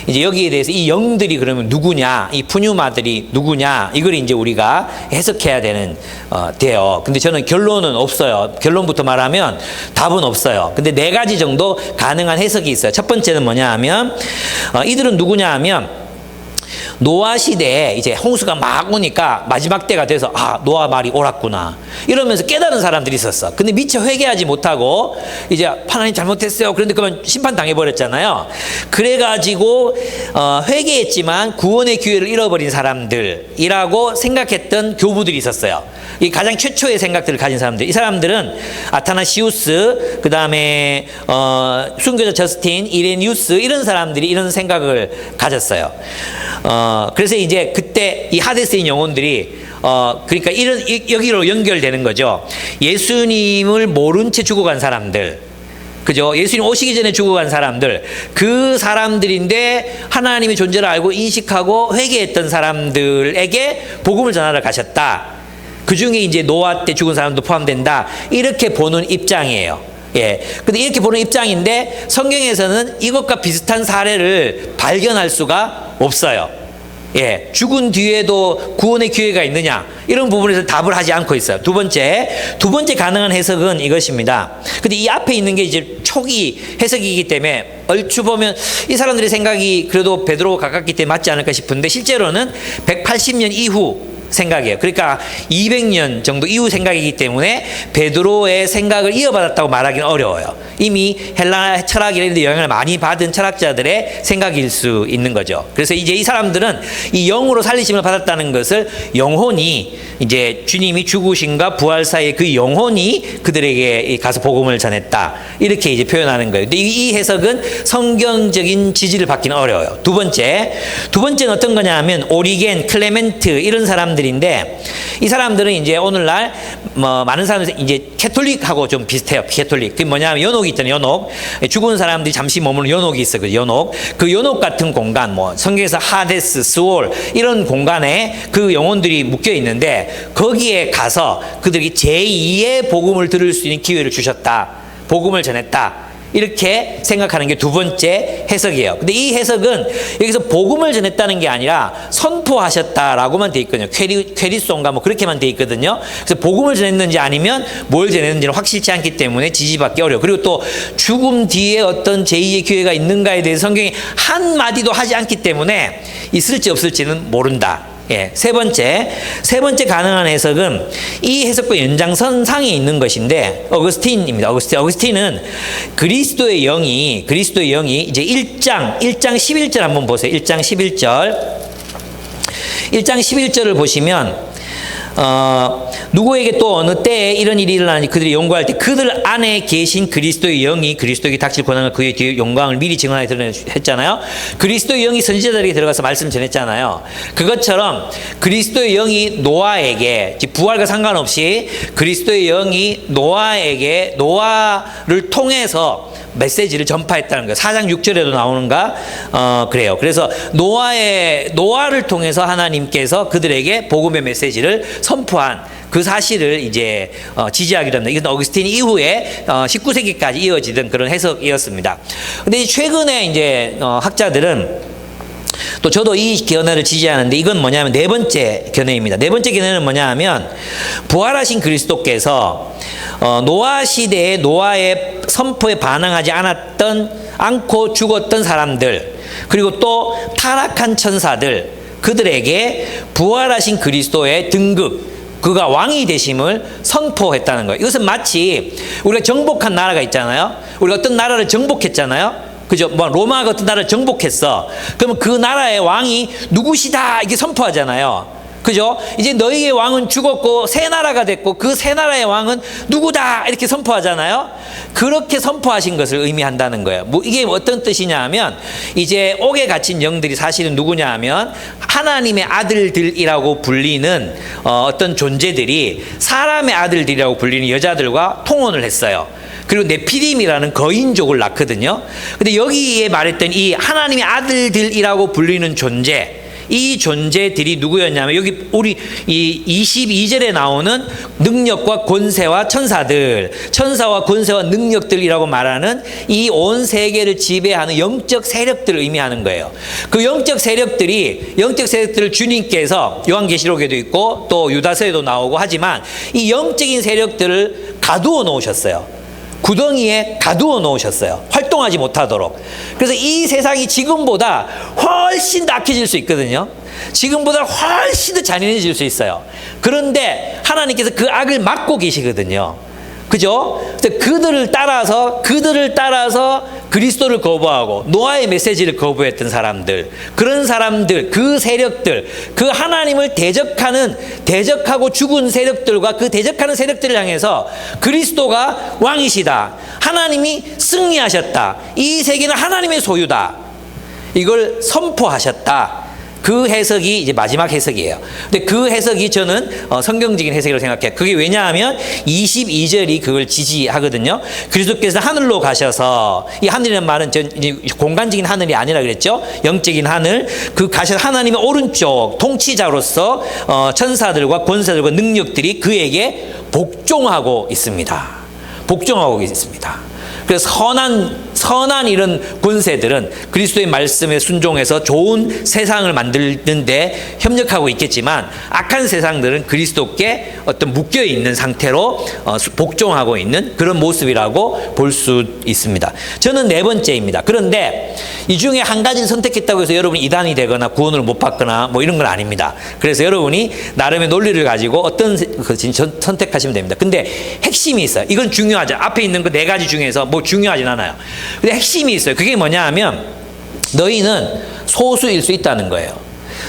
이제 여기에 대해서 이 영들이 그러면 누구냐, 이 푸뉴마들이 누구냐, 이걸 이제 우리가 해석해야 돼요. 근데 저는 결론은 없어요. 결론부터 말하면 답은 없어요. 근데 4가지 정도 가능한 해석이 있어요. 첫 번째는 뭐냐 하면 이들은 누구냐 하면 노아 시대에 이제 홍수가 막 오니까 마지막 때가 돼서 노아 말이 옳았구나 이러면서 깨달은 사람들이 있었어. 근데 미처 회개하지 못하고 이제 하나님 잘못했어요. 그런데 그만 심판 당해버렸잖아요. 그래가지고 회개했지만 구원의 기회를 잃어버린 사람들이라고 생각했던 교부들이 있었어요. 이 가장 최초의 생각들을 가진 사람들. 이 사람들은 아타나시우스, 그 다음에 순교자 저스틴, 이레니우스, 이런 사람들이 이런 생각을 가졌어요. 그래서 이제 그때 이 하데스인 영혼들이 그러니까 여기로 연결되는 거죠. 예수님을 모른 채 죽어간 사람들, 그죠? 예수님 오시기 전에 죽어간 사람들, 그 사람들인데 하나님의 존재를 알고 인식하고 회개했던 사람들에게 복음을 전하러 가셨다. 그 중에 이제 노아 때 죽은 사람도 포함된다. 이렇게 보는 입장이에요. 예. 근데 이렇게 보는 입장인데 성경에서는 이것과 비슷한 사례를 발견할 수가 없어요. 예, 죽은 뒤에도 구원의 기회가 있느냐? 이런 부분에서 답을 하지 않고 있어요. 두 번째 가능한 해석은 이것입니다. 근데 이 앞에 있는 게 이제 초기 해석이기 때문에 얼추 보면 이 사람들의 생각이 그래도 베드로와 가깝기 때문에 맞지 않을까 싶은데 실제로는 180년 이후 생각이에요. 그러니까 200년 정도 이후 생각이기 때문에 베드로의 생각을 이어받았다고 말하기는 어려워요. 이미 헬라 철학이나 이런 데 영향을 많이 받은 철학자들의 생각일 수 있는 거죠. 그래서 이제 이 사람들은 이 영으로 살리심을 받았다는 것을 영혼이 이제 주님이 죽으심과 부활 사이에 그 영혼이 그들에게 가서 복음을 전했다. 이렇게 이제 표현하는 거예요. 근데 이 해석은 성경적인 지지를 받기는 어려워요. 두 번째는 어떤 거냐 하면 오리겐, 클레멘트 이런 사람들인데 이 사람들은 이제 오늘날 많은 사람들이 이제 캐톨릭하고 좀 비슷해요. 캐톨릭. 그게 뭐냐면 연옥이 있잖아요. 연옥. 죽은 사람들이 잠시 머무는 연옥이 있어요. 그 연옥. 그 연옥 같은 공간, 성경에서 하데스, 스올 이런 공간에 그 영혼들이 묶여 있는데 거기에 가서 그들이 제2의 복음을 들을 수 있는 기회를 주셨다. 복음을 전했다. 이렇게 생각하는 게 두 번째 해석이에요. 근데 이 해석은 여기서 복음을 전했다는 게 아니라 선포하셨다라고만 돼 있거든요. 퀘리송가 그렇게만 돼 있거든요. 그래서 복음을 전했는지 아니면 뭘 전했는지는 확실치 않기 때문에 지지받기 어려워요. 그리고 또 죽음 뒤에 어떤 제2의 기회가 있는가에 대해서 성경이 한마디도 하지 않기 때문에 있을지 없을지는 모른다. 예, 세 번째 가능한 해석은 이 해석과 연장선상에 있는 것인데 어거스틴입니다. 어거스틴은 그리스도의 영이 이제 1장 11절 한번 보세요. 1장 11절을 보시면 누구에게 또 어느 때에 이런 일이 일어나는지 그들이 연구할 때 그들 안에 계신 그리스도의 영이 그리스도에게 닥칠 권한을 그의 뒤에 영광을 미리 증언하게 드러냈잖아요. 그리스도의 영이 선지자들에게 들어가서 말씀 전했잖아요. 그것처럼 그리스도의 영이 노아에게 부활과 상관없이 그리스도의 영이 노아를 통해서 메시지를 전파했다는 거예요. 4장 6절에도 나오는가? 그래요. 그래서 노아를 통해서 하나님께서 그들에게 복음의 메시지를 선포한 그 사실을 이제 지지하기로 합니다. 이건 어거스틴 이후에 19세기까지 이어지던 그런 해석이었습니다. 근데 최근에 이제 학자들은 또 저도 이 견해를 지지하는데 이건 뭐냐면 네 번째 견해입니다. 네 번째 견해는 뭐냐 하면 부활하신 그리스도께서 노아 시대에 노아의 선포에 반응하지 않고 죽었던 사람들 그리고 또 타락한 천사들 그들에게 부활하신 그리스도의 등급 그가 왕이 되심을 선포했다는 거예요. 이것은 마치 우리가 정복한 나라가 있잖아요. 우리가 어떤 나라를 정복했잖아요. 그죠? 로마가 어떤 나라를 정복했어. 그러면 그 나라의 왕이 누구시다 이렇게 선포하잖아요. 그죠? 이제 너희의 왕은 죽었고 새 나라가 됐고 그 새 나라의 왕은 누구다 이렇게 선포하잖아요. 그렇게 선포하신 것을 의미한다는 거예요. 이게 어떤 뜻이냐 하면 이제 옥에 갇힌 영들이 사실은 누구냐 하면 하나님의 아들들이라고 불리는 어떤 존재들이 사람의 아들들이라고 불리는 여자들과 통혼을 했어요. 그리고 네피림이라는 거인족을 낳거든요. 근데 여기에 말했던 이 하나님의 아들들이라고 불리는 존재, 이 존재들이 누구였냐면 여기 우리 이 22절에 나오는 능력과 권세와 천사들, 천사와 권세와 능력들이라고 말하는 이 온 세계를 지배하는 영적 세력들을 의미하는 거예요. 그 영적 세력들을 주님께서 요한계시록에도 있고 또 유다서에도 나오고 하지만 이 영적인 세력들을 가두어 놓으셨어요. 구덩이에 가두어 놓으셨어요. 활동하지 못하도록. 그래서 이 세상이 지금보다 훨씬 더 악해질 수 있거든요. 지금보다 훨씬 더 잔인해질 수 있어요. 그런데 하나님께서 그 악을 막고 계시거든요. 그죠? 그들을 따라서 그리스도를 거부하고 노아의 메시지를 거부했던 사람들, 그런 사람들, 그 세력들, 그 하나님을 대적하고 죽은 세력들과 그 대적하는 세력들을 향해서 그리스도가 왕이시다. 하나님이 승리하셨다. 이 세계는 하나님의 소유다. 이걸 선포하셨다. 그 해석이 이제 마지막 해석이에요. 근데 그 해석이 저는 성경적인 해석이라고 생각해요. 그게 왜냐하면 22절이 그걸 지지하거든요. 그리스도께서 하늘로 가셔서, 이 하늘이라는 말은 이제 공간적인 하늘이 아니라 그랬죠. 영적인 하늘. 그 가셔서 하나님의 오른쪽 통치자로서 천사들과 권세들과 능력들이 그에게 복종하고 있습니다. 복종하고 있습니다. 그래서 선한 선한 이런 권세들은 그리스도의 말씀에 순종해서 좋은 세상을 만드는데 협력하고 있겠지만, 악한 세상들은 그리스도께 어떤 묶여 있는 상태로 복종하고 있는 그런 모습이라고 볼 수 있습니다. 저는 네 번째입니다. 그런데 이 중에 한 가지를 선택했다고 해서 여러분이 이단이 되거나 구원을 못 받거나 뭐 이런 건 아닙니다. 그래서 여러분이 나름의 논리를 가지고 어떤 선택하시면 됩니다. 근데 핵심이 있어요. 이건 중요하죠. 앞에 있는 그 네 가지 중에서 뭐 중요하진 않아요. 근데 핵심이 있어요. 그게 뭐냐 하면, 너희는 소수일 수 있다는 거예요.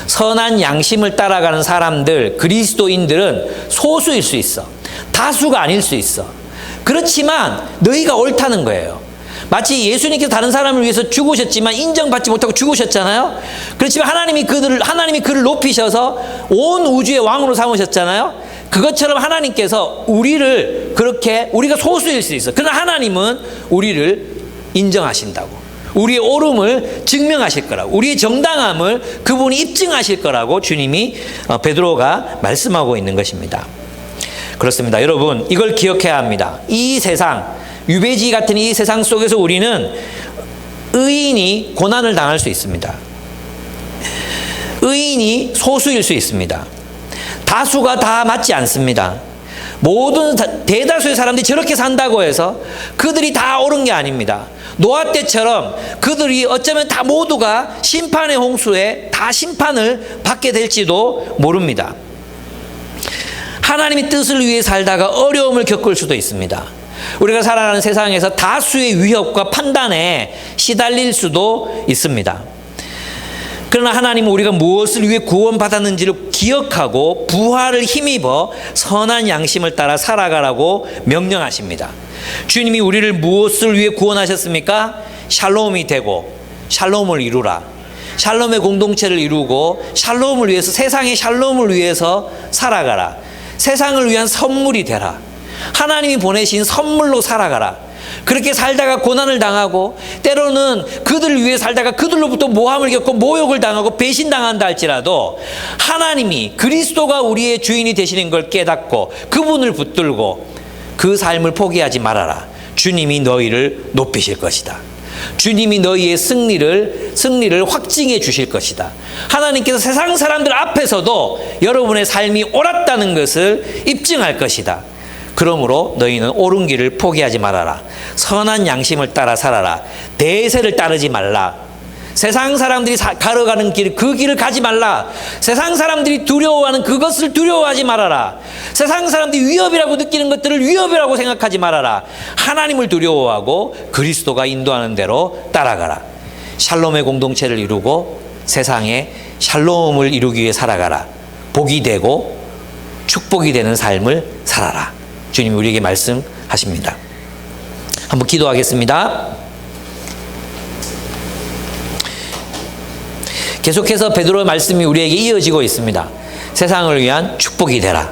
선한 양심을 따라가는 사람들, 그리스도인들은 소수일 수 있어. 다수가 아닐 수 있어. 그렇지만 너희가 옳다는 거예요. 마치 예수님께서 다른 사람을 위해서 죽으셨지만 인정받지 못하고 죽으셨잖아요. 그렇지만 하나님이 그를 높이셔서 온 우주의 왕으로 삼으셨잖아요. 그것처럼 하나님께서 우리가 소수일 수 있어. 그러나 하나님은 우리를 인정하신다고. 우리의 옳음을 증명하실 거라고. 우리의 정당함을 그분이 입증하실 거라고 주님이 베드로가 말씀하고 있는 것입니다. 그렇습니다. 여러분, 이걸 기억해야 합니다. 이 세상, 유배지 같은 이 세상 속에서 우리는 의인이 고난을 당할 수 있습니다. 의인이 소수일 수 있습니다. 다수가 다 맞지 않습니다. 모든 대다수의 사람들이 저렇게 산다고 해서 그들이 다 옳은 게 아닙니다. 노아 때처럼 그들이 어쩌면 다 모두가 심판의 홍수에 다 심판을 받게 될지도 모릅니다. 하나님의 뜻을 위해 살다가 어려움을 겪을 수도 있습니다. 우리가 살아가는 세상에서 다수의 위협과 판단에 시달릴 수도 있습니다. 그러나 하나님은 우리가 무엇을 위해 구원받았는지를 기억하고 부활을 힘입어 선한 양심을 따라 살아가라고 명령하십니다. 주님이 우리를 무엇을 위해 구원하셨습니까? 샬롬이 되고 샬롬을 이루라. 샬롬의 공동체를 이루고 샬롬을 위해서, 세상의 샬롬을 위해서 살아가라. 세상을 위한 선물이 되라. 하나님이 보내신 선물로 살아가라. 그렇게 살다가 고난을 당하고, 때로는 그들을 위해 살다가 그들로부터 모함을 겪고 모욕을 당하고 배신당한다 할지라도, 하나님이 그리스도가 우리의 주인이 되시는 걸 깨닫고 그분을 붙들고 그 삶을 포기하지 말아라. 주님이 너희를 높이실 것이다. 주님이 너희의 승리를 확증해 주실 것이다. 하나님께서 세상 사람들 앞에서도 여러분의 삶이 옳았다는 것을 입증할 것이다. 그러므로 너희는 옳은 길을 포기하지 말아라. 선한 양심을 따라 살아라. 대세를 따르지 말라. 세상 사람들이 걸어가는 그 길을 가지 말라. 세상 사람들이 두려워하는 그것을 두려워하지 말아라. 세상 사람들이 위협이라고 느끼는 것들을 위협이라고 생각하지 말아라. 하나님을 두려워하고 그리스도가 인도하는 대로 따라가라. 샬롬의 공동체를 이루고 세상에 샬롬을 이루기 위해 살아가라. 복이 되고 축복이 되는 삶을 살아라. 주님이 우리에게 말씀하십니다. 한번 기도하겠습니다. 계속해서 베드로의 말씀이 우리에게 이어지고 있습니다. 세상을 위한 축복이 되라.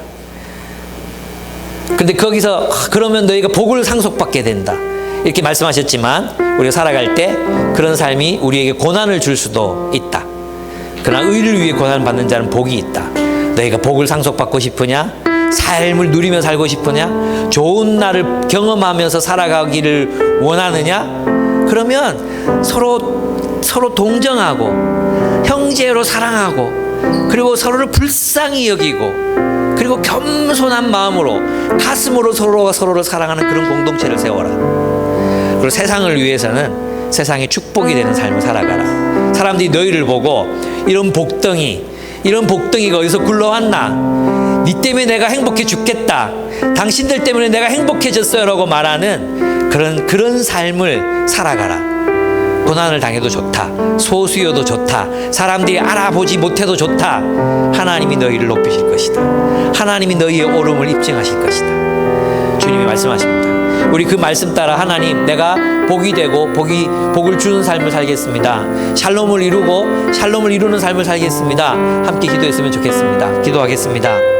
근데 거기서 그러면 너희가 복을 상속받게 된다, 이렇게 말씀하셨지만, 우리가 살아갈 때 그런 삶이 우리에게 고난을 줄 수도 있다. 그러나 의를 위해 고난을 받는 자는 복이 있다. 너희가 복을 상속받고 싶으냐? 삶을 누리며 살고 싶으냐? 좋은 날을 경험하면서 살아가기를 원하느냐? 그러면 서로 동정하고 형제로 사랑하고, 그리고 서로를 불쌍히 여기고, 그리고 겸손한 마음으로 가슴으로 서로가 서로를 사랑하는 그런 공동체를 세워라. 그리고 세상을 위해서는 세상에 축복이 되는 삶을 살아가라. 사람들이 너희를 보고 이런 복덩이가 어디서 굴러왔나? 니 때문에 내가 행복해 죽겠다. 당신들 때문에 내가 행복해졌어요 라고 말하는 그런 삶을 살아가라. 고난을 당해도 좋다. 소수여도 좋다. 사람들이 알아보지 못해도 좋다. 하나님이 너희를 높이실 것이다. 하나님이 너희의 옳음을 입증하실 것이다. 주님이 말씀하십니다. 우리 그 말씀 따라 하나님, 내가 복이 되고 복을 주는 삶을 살겠습니다. 샬롬을 이루고 샬롬을 이루는 삶을 살겠습니다. 함께 기도했으면 좋겠습니다. 기도하겠습니다.